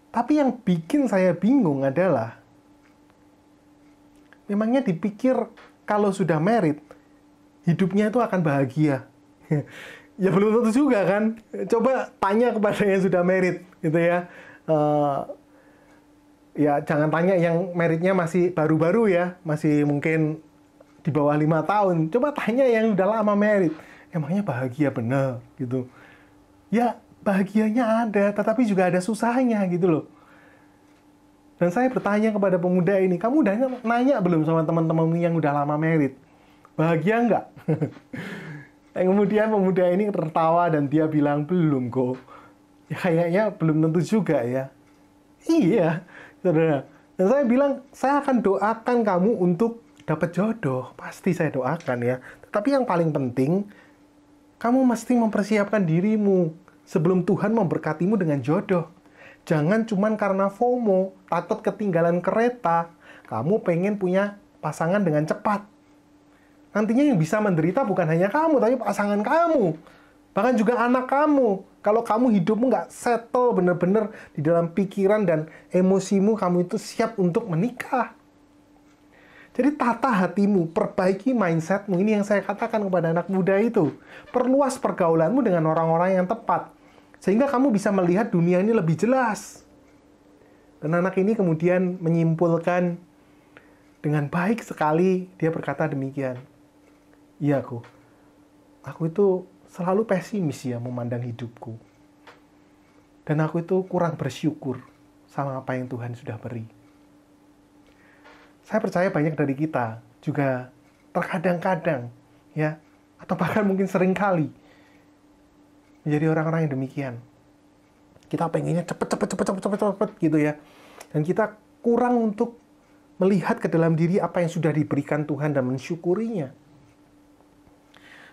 Tapi yang bikin saya bingung adalah Memangnya dipikir kalau sudah married, hidupnya itu akan bahagia? Ya belum tentu juga kan. Coba tanya kepada yang sudah married gitu ya. Ya jangan tanya yang meritnya masih baru-baru ya, masih mungkin di bawah 5 tahun. Coba tanya yang udah lama merit, emangnya bahagia bener gitu. Ya bahagianya ada, tetapi juga ada susahnya gitu loh. Dan saya bertanya kepada pemuda ini, kamu udah nanya belum sama teman-teman yang udah lama merit? Bahagia nggak? Dan kemudian pemuda ini tertawa dan dia bilang, belum kok. Ya kayaknya belum tentu juga ya. Iya, saudara. Dan saya bilang, saya akan doakan kamu untuk dapat jodoh. Pasti saya doakan ya. Tetapi yang paling penting, kamu mesti mempersiapkan dirimu sebelum Tuhan memberkatimu dengan jodoh. Jangan cuman karena FOMO, takut ketinggalan kereta, kamu pengen punya pasangan dengan cepat. Nantinya yang bisa menderita bukan hanya kamu, tapi pasangan kamu. Bahkan juga anak kamu. Kalau kamu hidupmu nggak settle benar-benar di dalam pikiran dan emosimu, kamu itu siap untuk menikah. Jadi tata hatimu, perbaiki mindsetmu. Ini yang saya katakan kepada anak muda itu. Perluas pergaulanmu dengan orang-orang yang tepat. Sehingga kamu bisa melihat dunia ini lebih jelas. Dan anak ini kemudian menyimpulkan dengan baik sekali, dia berkata demikian. Iya, aku itu selalu pesimis ya memandang hidupku. Dan aku itu kurang bersyukur sama apa yang Tuhan sudah beri. Saya percaya banyak dari kita juga terkadang-kadang ya, atau bahkan mungkin seringkali menjadi orang-orang yang demikian. Kita pengennya cepet gitu ya. Dan kita kurang untuk melihat ke dalam diri apa yang sudah diberikan Tuhan dan mensyukurinya.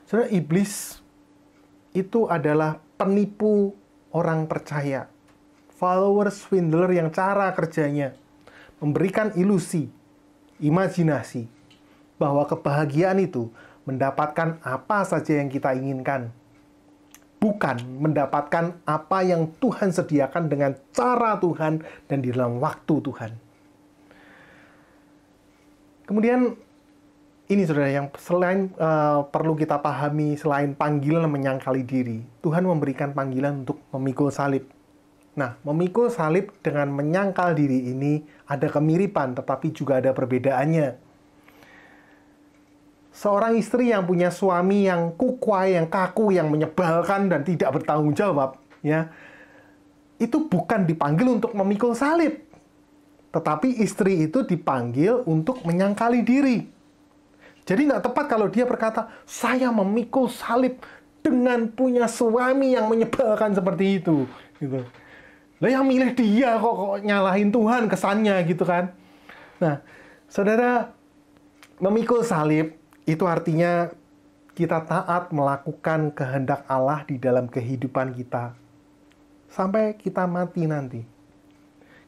Saudara, iblis itu adalah penipu orang percaya. Follower swindler yang cara kerjanya memberikan ilusi, imajinasi, bahwa kebahagiaan itu mendapatkan apa saja yang kita inginkan. Bukan mendapatkan apa yang Tuhan sediakan dengan cara Tuhan dan di dalam waktu Tuhan. Kemudian ini saudara yang selain perlu kita pahami, selain panggilan menyangkali diri, Tuhan memberikan panggilan untuk memikul salib. Nah, memikul salib dengan menyangkal diri ini ada kemiripan, tetapi juga ada perbedaannya. Seorang istri yang punya suami yang kukwai, yang kaku, yang menyebalkan dan tidak bertanggung jawab, ya, itu bukan dipanggil untuk memikul salib, tetapi istri itu dipanggil untuk menyangkali diri. Jadi nggak tepat kalau dia berkata, saya memikul salib dengan punya suami yang menyebalkan seperti itu. Gitu. Lah yang milih dia kok nyalahin Tuhan kesannya gitu kan. Nah, saudara, memikul salib itu artinya kita taat melakukan kehendak Allah di dalam kehidupan kita. Sampai kita mati nanti.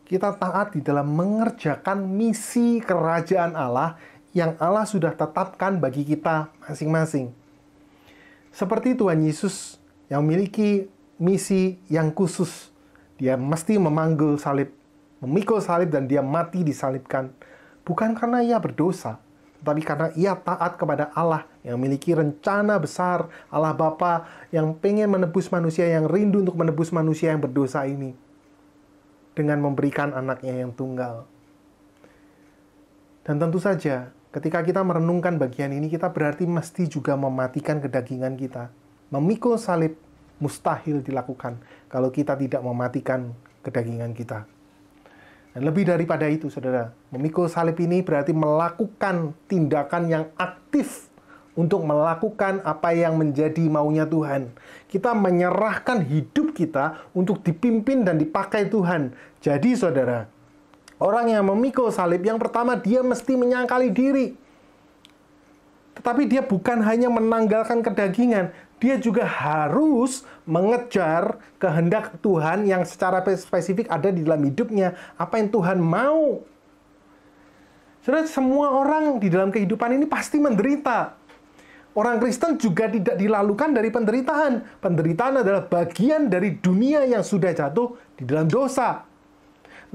Kita taat di dalam mengerjakan misi kerajaan Allah yang Allah sudah tetapkan bagi kita masing-masing. Seperti Tuhan Yesus yang memiliki misi yang khusus. Dia mesti memanggul salib, memikul salib dan dia mati disalibkan. Bukan karena ia berdosa, tetapi karena ia taat kepada Allah yang memiliki rencana besar, Allah Bapa yang pengen menebus manusia, yang rindu untuk menebus manusia yang berdosa ini. Dengan memberikan anaknya yang tunggal. Dan tentu saja, ketika kita merenungkan bagian ini, kita berarti mesti juga mematikan kedagingan kita. Memikul salib mustahil dilakukan kalau kita tidak mematikan kedagingan kita. Dan lebih daripada itu, saudara, memikul salib ini berarti melakukan tindakan yang aktif untuk melakukan apa yang menjadi maunya Tuhan. Kita menyerahkan hidup kita untuk dipimpin dan dipakai Tuhan. Jadi, saudara, orang yang memikul salib, yang pertama dia mesti menyangkali diri. Tetapi dia bukan hanya menanggalkan kedagingan, dia juga harus mengejar kehendak Tuhan yang secara spesifik ada di dalam hidupnya. Apa yang Tuhan mau. Saudara, semua orang di dalam kehidupan ini pasti menderita. Orang Kristen juga tidak dilalukan dari penderitaan. Penderitaan adalah bagian dari dunia yang sudah jatuh di dalam dosa.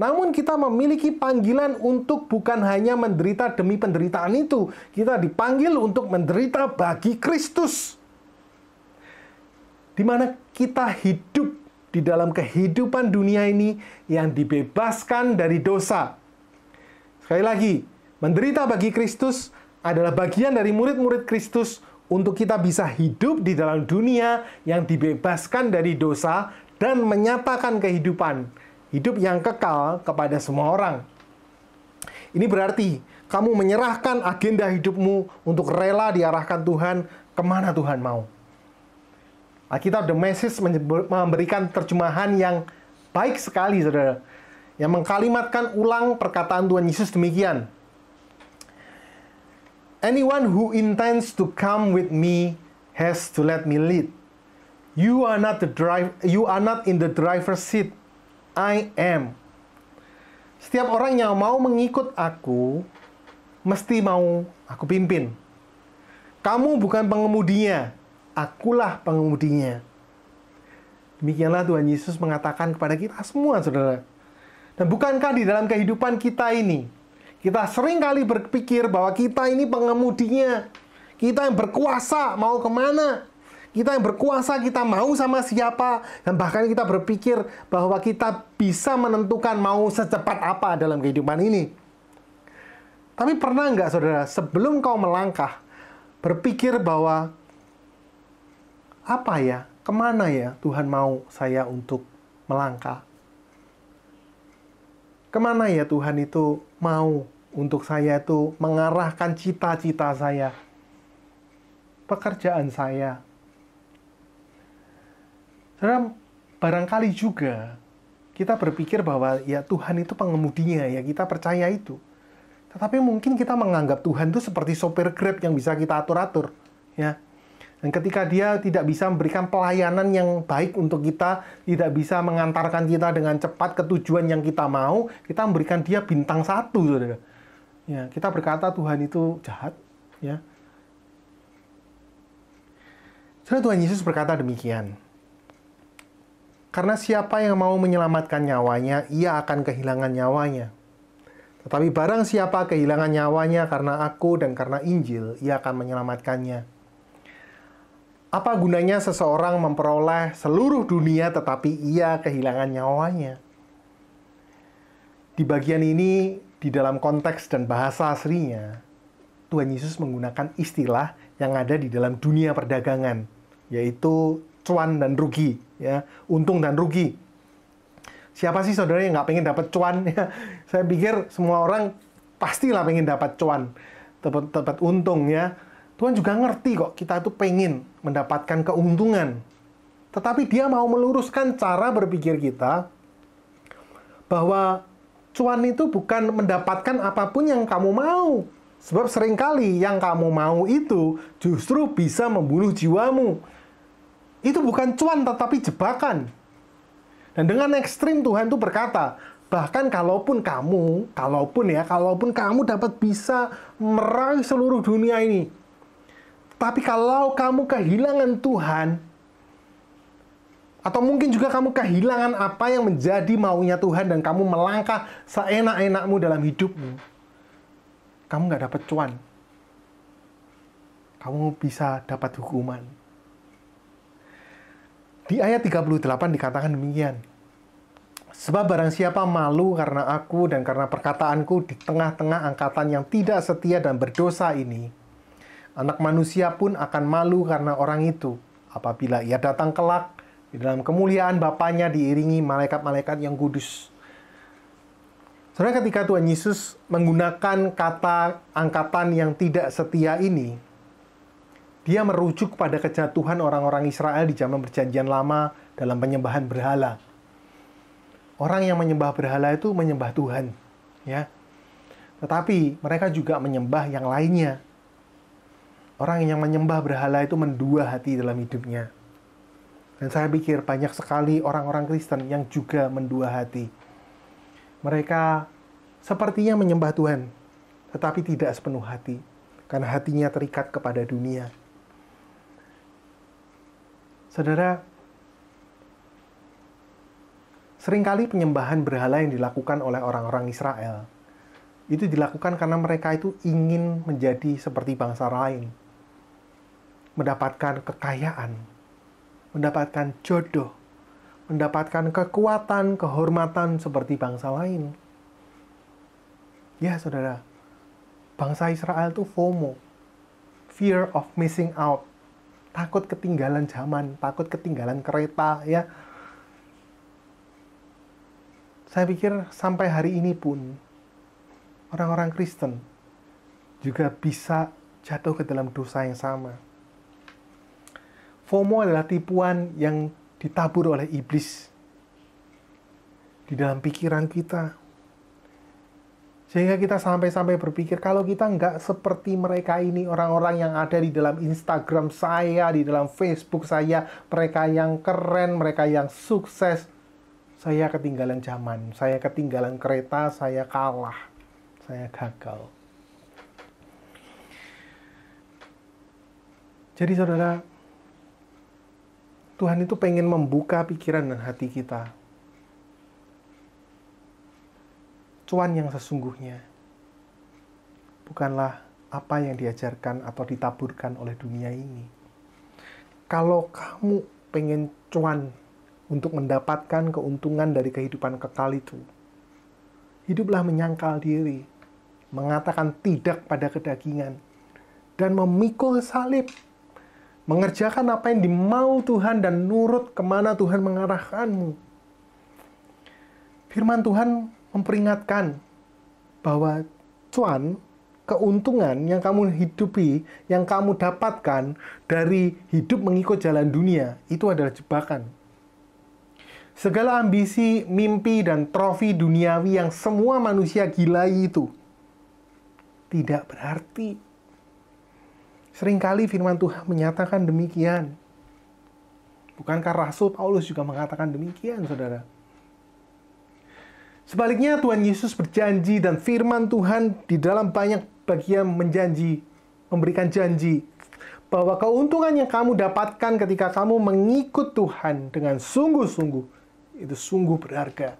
Namun kita memiliki panggilan untuk bukan hanya menderita demi penderitaan itu. Kita dipanggil untuk menderita bagi Kristus. Di mana kita hidup di dalam kehidupan dunia ini yang dibebaskan dari dosa. Sekali lagi, menderita bagi Kristus adalah bagian dari murid-murid Kristus untuk kita bisa hidup di dalam dunia yang dibebaskan dari dosa dan menyatakan kehidupan. Hidup yang kekal kepada semua orang. Ini berarti kamu menyerahkan agenda hidupmu untuk rela diarahkan Tuhan kemana Tuhan mau. Alkitab The Message memberikan terjemahan yang baik sekali, saudara. Yang mengkalimatkan ulang perkataan Tuhan Yesus demikian. Anyone who intends to come with me has to let me lead. You are not in the driver's seat. I am. Setiap orang yang mau mengikut aku, mesti mau aku pimpin. Kamu bukan pengemudinya, akulah pengemudinya. Demikianlah Tuhan Yesus mengatakan kepada kita semua, saudara. Dan bukankah di dalam kehidupan kita ini, kita seringkali berpikir bahwa kita ini pengemudinya. Kita yang berkuasa, mau kemana? Kita yang berkuasa, kita mau sama siapa, dan bahkan kita berpikir bahwa kita bisa menentukan mau secepat apa dalam kehidupan ini. Tapi pernah nggak, saudara, sebelum kau melangkah, berpikir bahwa apa ya, kemana ya Tuhan mau saya untuk melangkah? Kemana ya Tuhan itu mau untuk saya itu mengarahkan cita-cita saya, pekerjaan saya? Saudara, barangkali juga kita berpikir bahwa ya Tuhan itu pengemudinya, ya kita percaya itu. Tetapi mungkin kita menganggap Tuhan itu seperti sopir Grab yang bisa kita atur-atur, ya. Dan ketika dia tidak bisa memberikan pelayanan yang baik untuk kita, tidak bisa mengantarkan kita dengan cepat ke tujuan yang kita mau, kita memberikan dia bintang 1, saudara. Ya, kita berkata Tuhan itu jahat, ya. Saudara, Tuhan Yesus berkata demikian. Karena siapa yang mau menyelamatkan nyawanya, ia akan kehilangan nyawanya. Tetapi barang siapa kehilangan nyawanya karena aku dan karena Injil, ia akan menyelamatkannya. Apa gunanya seseorang memperoleh seluruh dunia tetapi ia kehilangan nyawanya? Di bagian ini, di dalam konteks dan bahasa aslinya, Tuhan Yesus menggunakan istilah yang ada di dalam dunia perdagangan, yaitu cuan dan rugi, ya, untung dan rugi. Siapa sih saudara yang nggak pengen dapat cuan? Ya, saya pikir semua orang pastilah pengen dapat cuan, dapat untung, ya. Tuhan juga ngerti kok kita itu pengen mendapatkan keuntungan. Tetapi dia mau meluruskan cara berpikir kita bahwa cuan itu bukan mendapatkan apapun yang kamu mau. Sebab seringkali yang kamu mau itu justru bisa membunuh jiwamu. Itu bukan cuan tetapi jebakan. Dan dengan ekstrim Tuhan itu berkata, bahkan kalaupun kamu dapat bisa meraih seluruh dunia ini, tapi kalau kamu kehilangan Tuhan, atau mungkin juga kamu kehilangan apa yang menjadi maunya Tuhan dan kamu melangkah seenak-enakmu dalam hidupmu, kamu nggak dapat cuan. Kamu bisa dapat hukuman. Di ayat 38 dikatakan demikian. Sebab barang siapa malu karena aku dan karena perkataanku di tengah-tengah angkatan yang tidak setia dan berdosa ini, Anak Manusia pun akan malu karena orang itu apabila ia datang kelak di dalam kemuliaan Bapanya diiringi malaikat-malaikat yang kudus. Saudara, ketika Tuhan Yesus menggunakan kata angkatan yang tidak setia ini, dia merujuk pada kejatuhan orang-orang Israel di zaman Perjanjian Lama dalam penyembahan berhala. Orang yang menyembah berhala itu menyembah Tuhan, ya. Tetapi mereka juga menyembah yang lainnya. Orang yang menyembah berhala itu mendua hati dalam hidupnya. Dan saya pikir banyak sekali orang-orang Kristen yang juga mendua hati. Mereka sepertinya menyembah Tuhan, tetapi tidak sepenuh hati, karena hatinya terikat kepada dunia. Saudara, Seringkali penyembahan berhala yang dilakukan oleh orang-orang Israel itu dilakukan karena mereka itu ingin menjadi seperti bangsa lain, mendapatkan kekayaan, mendapatkan jodoh, mendapatkan kekuatan, kehormatan seperti bangsa lain. Ya saudara, bangsa Israel itu FOMO, fear of missing out, takut ketinggalan zaman, takut ketinggalan kereta, ya. Saya pikir sampai hari ini pun orang-orang Kristen juga bisa jatuh ke dalam dosa yang sama. FOMO adalah tipuan yang ditabur oleh iblis di dalam pikiran kita. Sehingga kita sampai-sampai berpikir, kalau kita nggak seperti mereka ini, orang-orang yang ada di dalam Instagram saya, di dalam Facebook saya, mereka yang keren, mereka yang sukses, saya ketinggalan zaman, saya ketinggalan kereta, saya kalah, saya gagal. Jadi saudara, Tuhan itu pengen membuka pikiran dan hati kita. Cuan yang sesungguhnya bukanlah apa yang diajarkan atau ditaburkan oleh dunia ini. Kalau kamu pengen cuan untuk mendapatkan keuntungan dari kehidupan kekal itu, hiduplah menyangkal diri, mengatakan tidak pada kedagingan, dan memikul salib, mengerjakan apa yang dimau Tuhan dan nurut kemana Tuhan mengarahkanmu. Firman Tuhan memperingatkan bahwa cuan, keuntungan yang kamu hidupi, yang kamu dapatkan dari hidup mengikut jalan dunia, itu adalah jebakan. Segala ambisi, mimpi, dan trofi duniawi yang semua manusia gilai itu tidak berarti. Seringkali firman Tuhan menyatakan demikian. Bukankah Rasul Paulus juga mengatakan demikian, saudara? Sebaliknya, Tuhan Yesus berjanji dan firman Tuhan di dalam banyak bagian memberikan janji bahwa keuntungan yang kamu dapatkan ketika kamu mengikut Tuhan dengan sungguh-sungguh, itu sungguh berharga.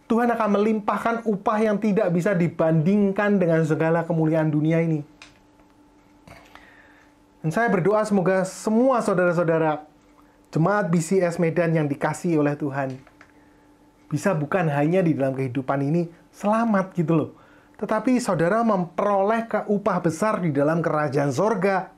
Tuhan akan melimpahkan upah yang tidak bisa dibandingkan dengan segala kemuliaan dunia ini. Dan saya berdoa semoga semua saudara-saudara jemaat BCS Medan yang dikasihi oleh Tuhan bisa bukan hanya di dalam kehidupan ini selamat gitu loh, tetapi saudara memperoleh upah besar di dalam kerajaan sorga.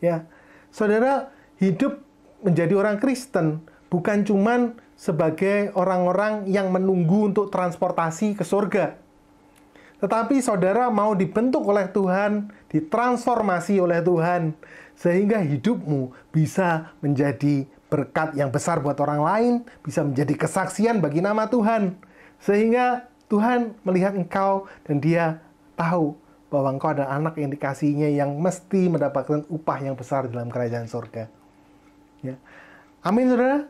Ya, saudara hidup menjadi orang Kristen bukan cuman sebagai orang-orang yang menunggu untuk transportasi ke surga, tetapi saudara mau dibentuk oleh Tuhan, ditransformasi oleh Tuhan, sehingga hidupmu bisa menjadi berkat yang besar buat orang lain, bisa menjadi kesaksian bagi nama Tuhan. Sehingga Tuhan melihat engkau dan Dia tahu bahwa engkau adalah anak yang dikasihinya yang mesti mendapatkan upah yang besar dalam kerajaan surga. Ya. Amin, saudara.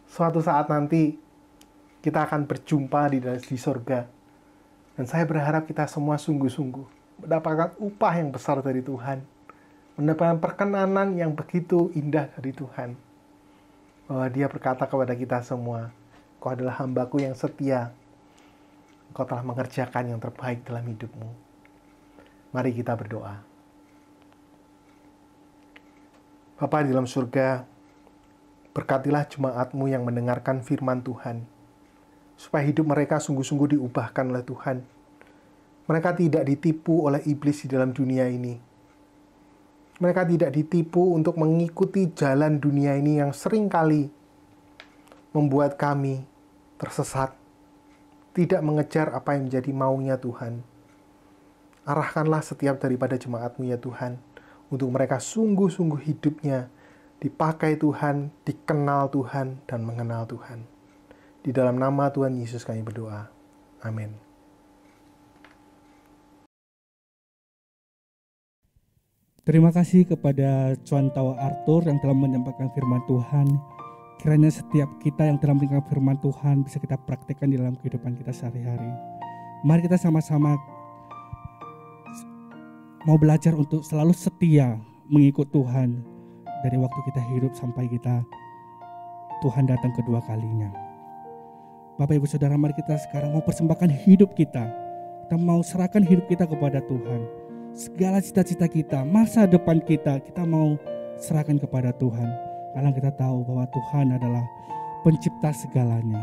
Suatu saat nanti kita akan berjumpa di surga. Dan saya berharap kita semua sungguh-sungguh mendapatkan upah yang besar dari Tuhan. Mendapatkan perkenanan yang begitu indah dari Tuhan. Bahwa Dia berkata kepada kita semua, Kau adalah hamba-Ku yang setia. Kau telah mengerjakan yang terbaik dalam hidupmu. Mari kita berdoa. Bapa di dalam surga, berkatilah jemaat-Mu yang mendengarkan firman Tuhan, supaya hidup mereka sungguh-sungguh diubahkan oleh Tuhan. Mereka tidak ditipu oleh iblis di dalam dunia ini. Mereka tidak ditipu untuk mengikuti jalan dunia ini yang seringkali membuat kami tersesat, tidak mengejar apa yang menjadi maunya Tuhan. Arahkanlah setiap daripada jemaat-Mu ya Tuhan, untuk mereka sungguh-sungguh hidupnya dipakai Tuhan, dikenal Tuhan, dan mengenal Tuhan. Di dalam nama Tuhan Yesus kami berdoa. Amin. Terima kasih kepada Cuan Tawa Arthur yang telah menyampaikan firman Tuhan. Kiranya setiap kita yang telah mendengar firman Tuhan bisa kita praktekkan di dalam kehidupan kita sehari-hari. Mari kita sama-sama mau belajar untuk selalu setia mengikut Tuhan dari waktu kita hidup sampai kita Tuhan datang kedua kalinya. Bapak Ibu Saudara, mari kita sekarang mau persembahkan hidup kita. Kita mau serahkan hidup kita kepada Tuhan. Segala cita-cita kita, masa depan kita mau serahkan kepada Tuhan. Karena kita tahu bahwa Tuhan adalah pencipta segalanya.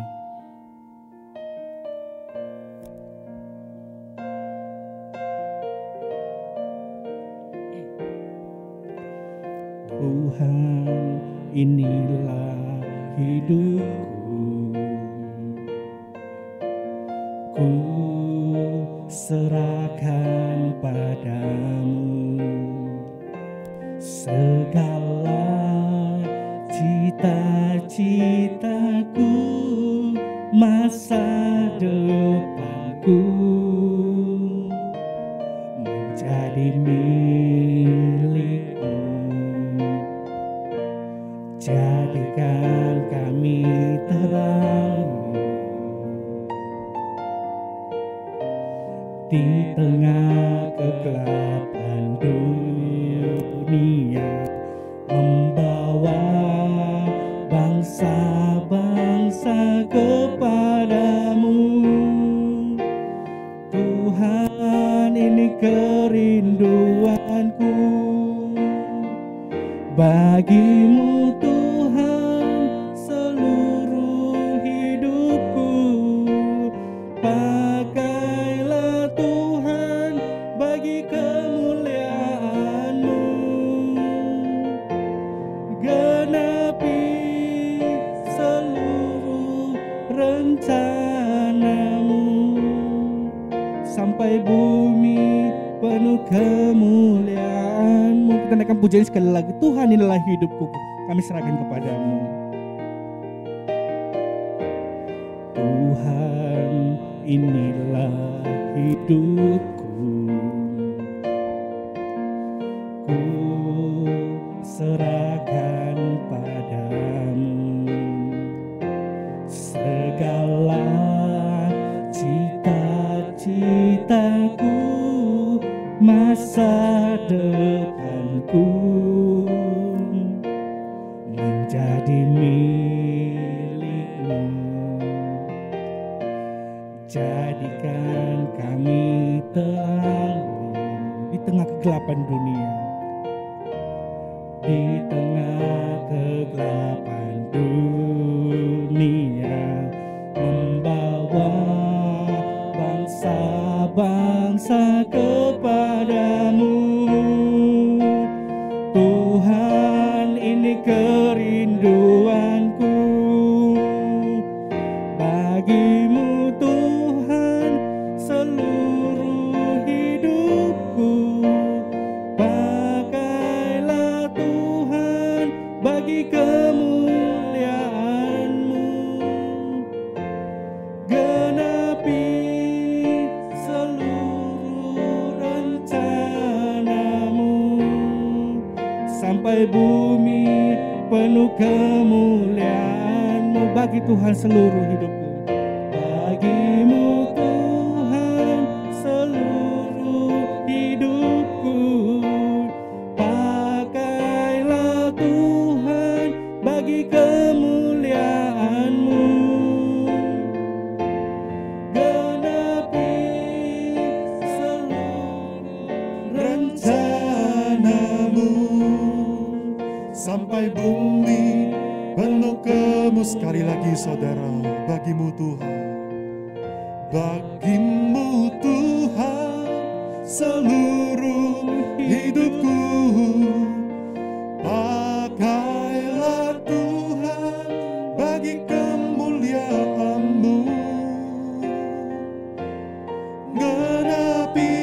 Tuhan, inilah hidupku, ku serahkan padamu segala cita-citaku, masa depanku menjadi milikmu. Jadikan kami terang di tengah kegelapan dunia, membawa bangsa-bangsa kepadamu. Tuhan, ini kerinduanku bagimu Tuhan, seluruh hidupku. Pakailah Tuhan bagi kemuliaan-Mu, genapi seluruh rencana-Mu, sampai bumi penuh kemuliaan-Mu. Kita naikkan pujian sekali lagi. Tuhan, inilah hidupku, kami serahkan kepadamu. Tuhan, inilah hidupku, ku serahkan padamu segala cita-citaku, masa depanku menjadi milik-Mu. Jadikan kami terang di tengah kegelapan dunia, di tengah kegelapan dunia, membawa bangsa-bangsa kepadamu. Tuhan, ini kerinduanku bagimu Tuhan, seluruh hidupku. Pakailah Tuhan bagi kemuliaan-Mu, genapi seluruh rencana-Mu, sampai bumi penuh kemuliaan-Mu. Bagi Tuhan seluruh hidupku, bagimu Tuhan seluruh hidupku. Pakailah Tuhan bagi kemuliaan-Mu, genapi seluruh rencana-Mu, sampai bumi penuh kemu. Sekali lagi saudara, bagimu Tuhan, bagimu Tuhan seluruh hidupku. Pakailah Tuhan bagi kemuliaan-Mu, genapi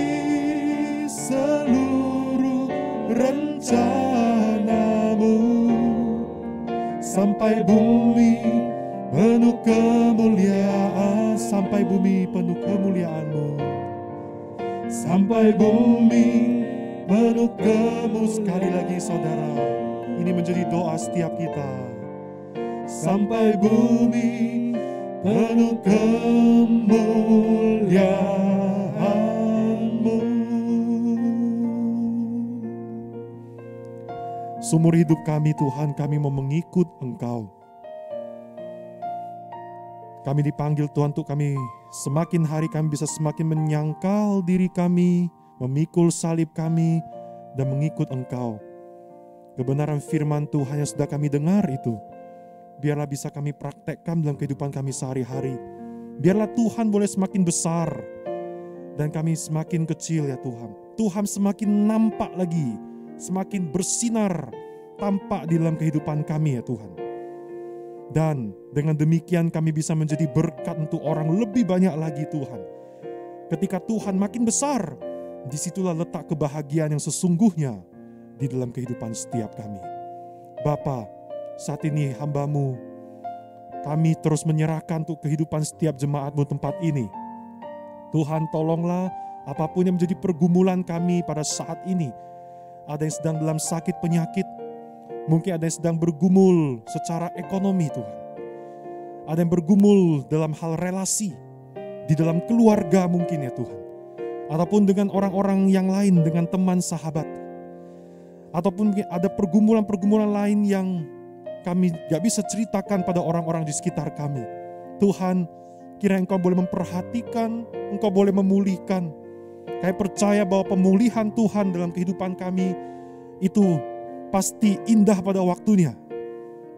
seluruh rencana-Mu, sampai bumi penuh kemuliaan, sampai bumi penuh kemuliaan-Mu, sampai bumi penuh kemu. Sekali lagi saudara, ini menjadi doa setiap kita. Sampai bumi penuh kemuliaan-Mu. Seumur hidup kami Tuhan, kami mau mengikut Engkau. Kami dipanggil Tuhan untuk kami semakin hari kami bisa semakin menyangkal diri kami, memikul salib kami, dan mengikut Engkau. Kebenaran firman Tuhan yang sudah kami dengar itu, biarlah bisa kami praktekkan dalam kehidupan kami sehari-hari. Biarlah Tuhan boleh semakin besar, dan kami semakin kecil ya Tuhan. Tuhan semakin nampak lagi, semakin bersinar, tampak di dalam kehidupan kami ya Tuhan. Dan dengan demikian kami bisa menjadi berkat untuk orang lebih banyak lagi Tuhan. Ketika Tuhan makin besar, disitulah letak kebahagiaan yang sesungguhnya di dalam kehidupan setiap kami. Bapa, saat ini hamba-Mu, kami terus menyerahkan untuk kehidupan setiap jemaat-Mu tempat ini. Tuhan tolonglah apapun yang menjadi pergumulan kami pada saat ini. Ada yang sedang dalam sakit penyakit, mungkin ada yang sedang bergumul secara ekonomi Tuhan. Ada yang bergumul dalam hal relasi, di dalam keluarga mungkin ya Tuhan. Ataupun dengan orang-orang yang lain, dengan teman sahabat. Ataupun ada pergumulan-pergumulan lain yang kami gak bisa ceritakan pada orang-orang di sekitar kami. Tuhan, kiranya Engkau boleh memperhatikan, Engkau boleh memulihkan. Kami percaya bahwa pemulihan Tuhan dalam kehidupan kami itu pasti indah pada waktunya.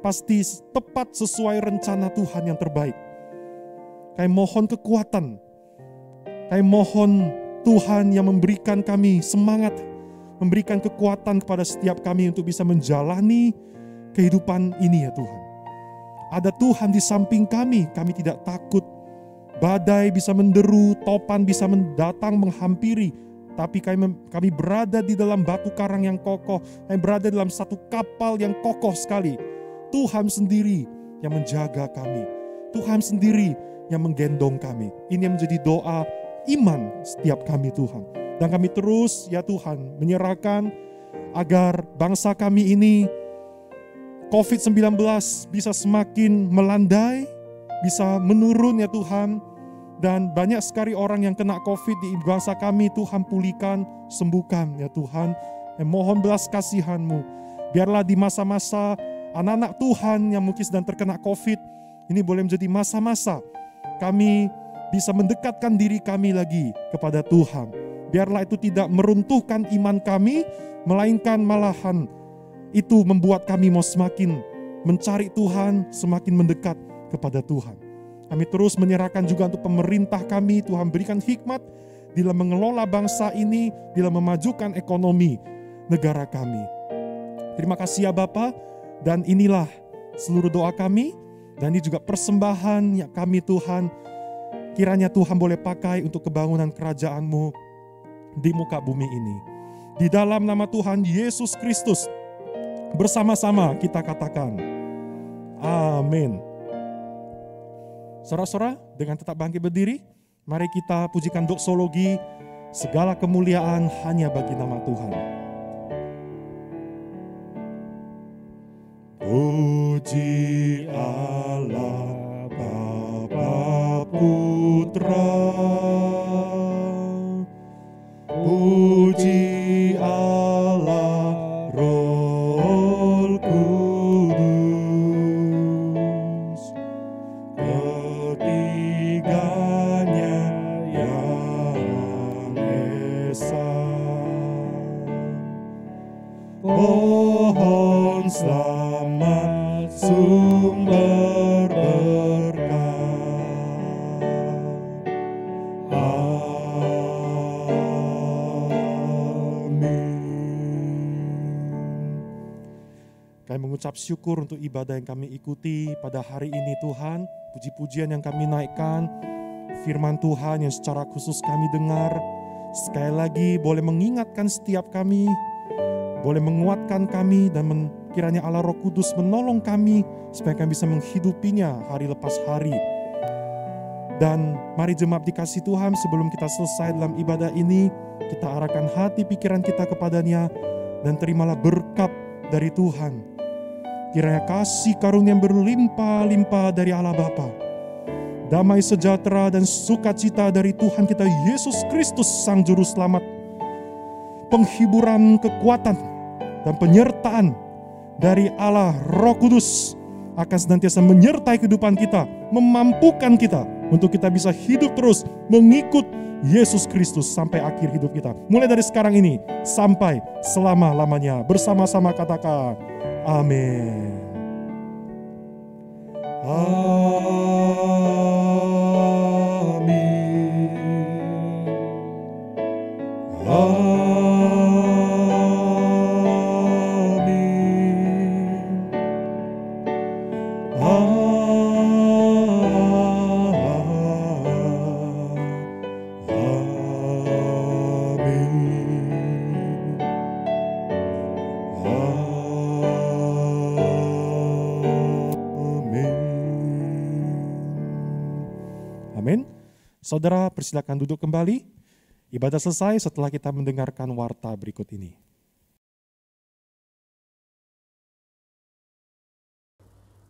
Pasti tepat sesuai rencana Tuhan yang terbaik. Kami mohon kekuatan. Kami mohon Tuhan yang memberikan kami semangat, memberikan kekuatan kepada setiap kami untuk bisa menjalani kehidupan ini ya Tuhan. Ada Tuhan di samping kami tidak takut. Badai bisa menderu, topan bisa mendatang menghampiri, tapi kami berada di dalam batu karang yang kokoh. Kami berada dalam satu kapal yang kokoh sekali. Tuhan sendiri yang menjaga kami. Tuhan sendiri yang menggendong kami. Ini yang menjadi doa iman setiap kami Tuhan. Dan kami terus ya Tuhan menyerahkan agar bangsa kami ini COVID-19 bisa semakin melandai, bisa menurun ya Tuhan. Dan banyak sekali orang yang kena COVID di bangsa kami, Tuhan pulihkan, sembuhkan ya Tuhan. Mohon belas kasihan-Mu. Biarlah di masa-masa anak-anak Tuhan yang mungkin sedang terkena COVID, ini boleh menjadi masa-masa kami bisa mendekatkan diri kami lagi kepada Tuhan. Biarlah itu tidak meruntuhkan iman kami, melainkan malahan itu membuat kami mau semakin mencari Tuhan, semakin mendekat kepada Tuhan. Kami terus menyerahkan juga untuk pemerintah kami, Tuhan berikan hikmat dalam mengelola bangsa ini, dalam memajukan ekonomi negara kami. Terima kasih ya Bapa, dan inilah seluruh doa kami, dan ini juga persembahan yang kami Tuhan, kiranya Tuhan boleh pakai untuk kebangunan kerajaan-Mu di muka bumi ini. Di dalam nama Tuhan Yesus Kristus, bersama-sama kita katakan, amin. Saudara-saudara, dengan tetap bangkit berdiri, mari kita pujikan doksologi, segala kemuliaan hanya bagi nama Tuhan. Puji Allah Bapa Putra, puji Allah Roh Kudus, ketiganya yang esa. Pohon selamat sumber berkah. Kami mengucap syukur untuk ibadah yang kami ikuti pada hari ini Tuhan. Puji-pujian yang kami naikkan, firman Tuhan yang secara khusus kami dengar, sekali lagi boleh mengingatkan setiap kami, boleh menguatkan kami, dan kiranya Allah Roh Kudus menolong kami supaya kami bisa menghidupinya hari lepas hari. Dan mari jemaat dikasih Tuhan, sebelum kita selesai dalam ibadah ini, kita arahkan hati pikiran kita kepadanya, dan terimalah berkat dari Tuhan. Kiranya kasih karunia yang berlimpah-limpah dari Allah Bapa, damai sejahtera dan sukacita dari Tuhan kita Yesus Kristus Sang Juru Selamat, penghiburan kekuatan dan penyertaan dari Allah Roh Kudus akan senantiasa menyertai kehidupan kita, memampukan kita untuk kita bisa hidup terus mengikut Yesus Kristus sampai akhir hidup kita. Mulai dari sekarang ini sampai selama-lamanya. Bersama-sama katakan amin. Amin. Amin. Saudara, persilakan duduk kembali. Ibadah selesai setelah kita mendengarkan warta berikut ini.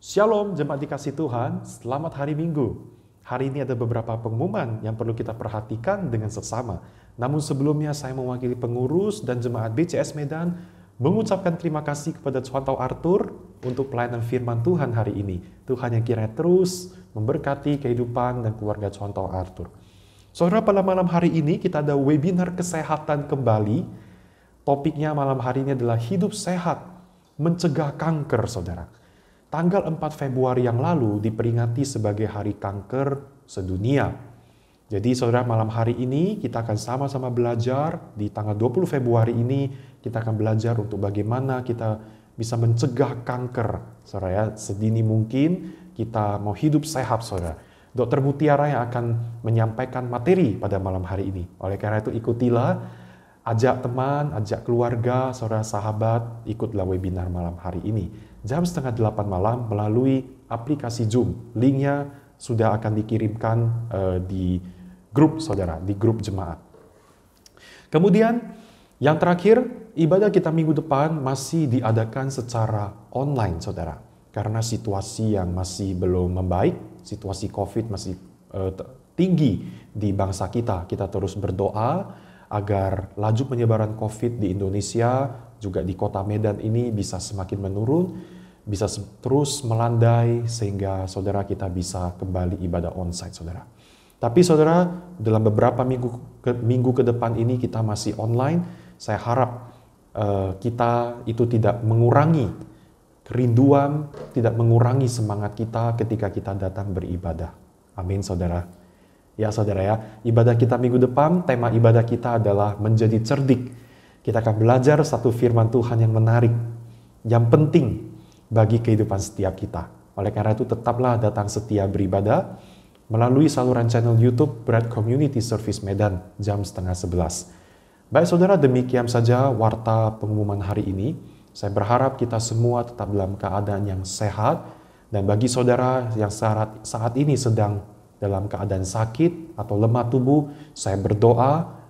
Shalom jemaat dikasih Tuhan, selamat hari Minggu. Hari ini ada beberapa pengumuman yang perlu kita perhatikan dengan seksama. Namun sebelumnya saya mewakili pengurus dan jemaat BCS Medan mengucapkan terima kasih kepada Cuantau Arthur untuk pelayanan firman Tuhan hari ini. Tuhan yang kiranya terus memberkati kehidupan dan keluarga Cuantau Arthur. Saudara, pada malam hari ini kita ada webinar kesehatan kembali. Topiknya malam hari ini adalah hidup sehat, mencegah kanker, saudara. Tanggal 4 Februari yang lalu diperingati sebagai Hari Kanker Sedunia. Jadi saudara, malam hari ini kita akan sama-sama belajar. Di tanggal 20 Februari ini kita akan belajar untuk bagaimana kita bisa mencegah kanker. Saudara ya, sedini mungkin kita mau hidup sehat, saudara. Dr. Mutiara yang akan menyampaikan materi pada malam hari ini. Oleh karena itu ikutilah, ajak teman, ajak keluarga, saudara sahabat, ikutlah webinar malam hari ini. Jam 7:30 malam melalui aplikasi Zoom. Linknya sudah akan dikirimkan di grup saudara, di grup jemaat. Kemudian yang terakhir, ibadah kita minggu depan masih diadakan secara online saudara. Karena situasi yang masih belum membaik, situasi COVID masih tinggi di bangsa kita. Kita terus berdoa agar laju penyebaran COVID di Indonesia, juga di kota Medan ini bisa semakin menurun, bisa terus melandai sehingga saudara kita bisa kembali ibadah onsite saudara. Tapi saudara, dalam beberapa minggu ke depan ini kita masih online. Saya harap kita itu tidak mengurangi kerinduan, tidak mengurangi semangat kita ketika kita datang beribadah. Amin saudara. Ya saudara ya, ibadah kita minggu depan, tema ibadah kita adalah menjadi cerdik. Kita akan belajar satu firman Tuhan yang menarik, yang penting bagi kehidupan setiap kita. Oleh karena itu tetaplah datang setia beribadah melalui saluran channel YouTube Bread Community Service Medan jam 10:30. Baik saudara, demikian saja warta pengumuman hari ini. Saya berharap kita semua tetap dalam keadaan yang sehat. Dan bagi saudara yang saat ini sedang dalam keadaan sakit atau lemah tubuh, saya berdoa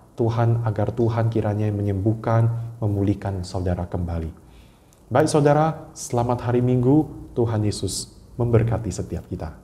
agar Tuhan kiranya menyembuhkan, memulihkan saudara kembali. Baik saudara, selamat hari Minggu. Tuhan Yesus memberkati setiap kita.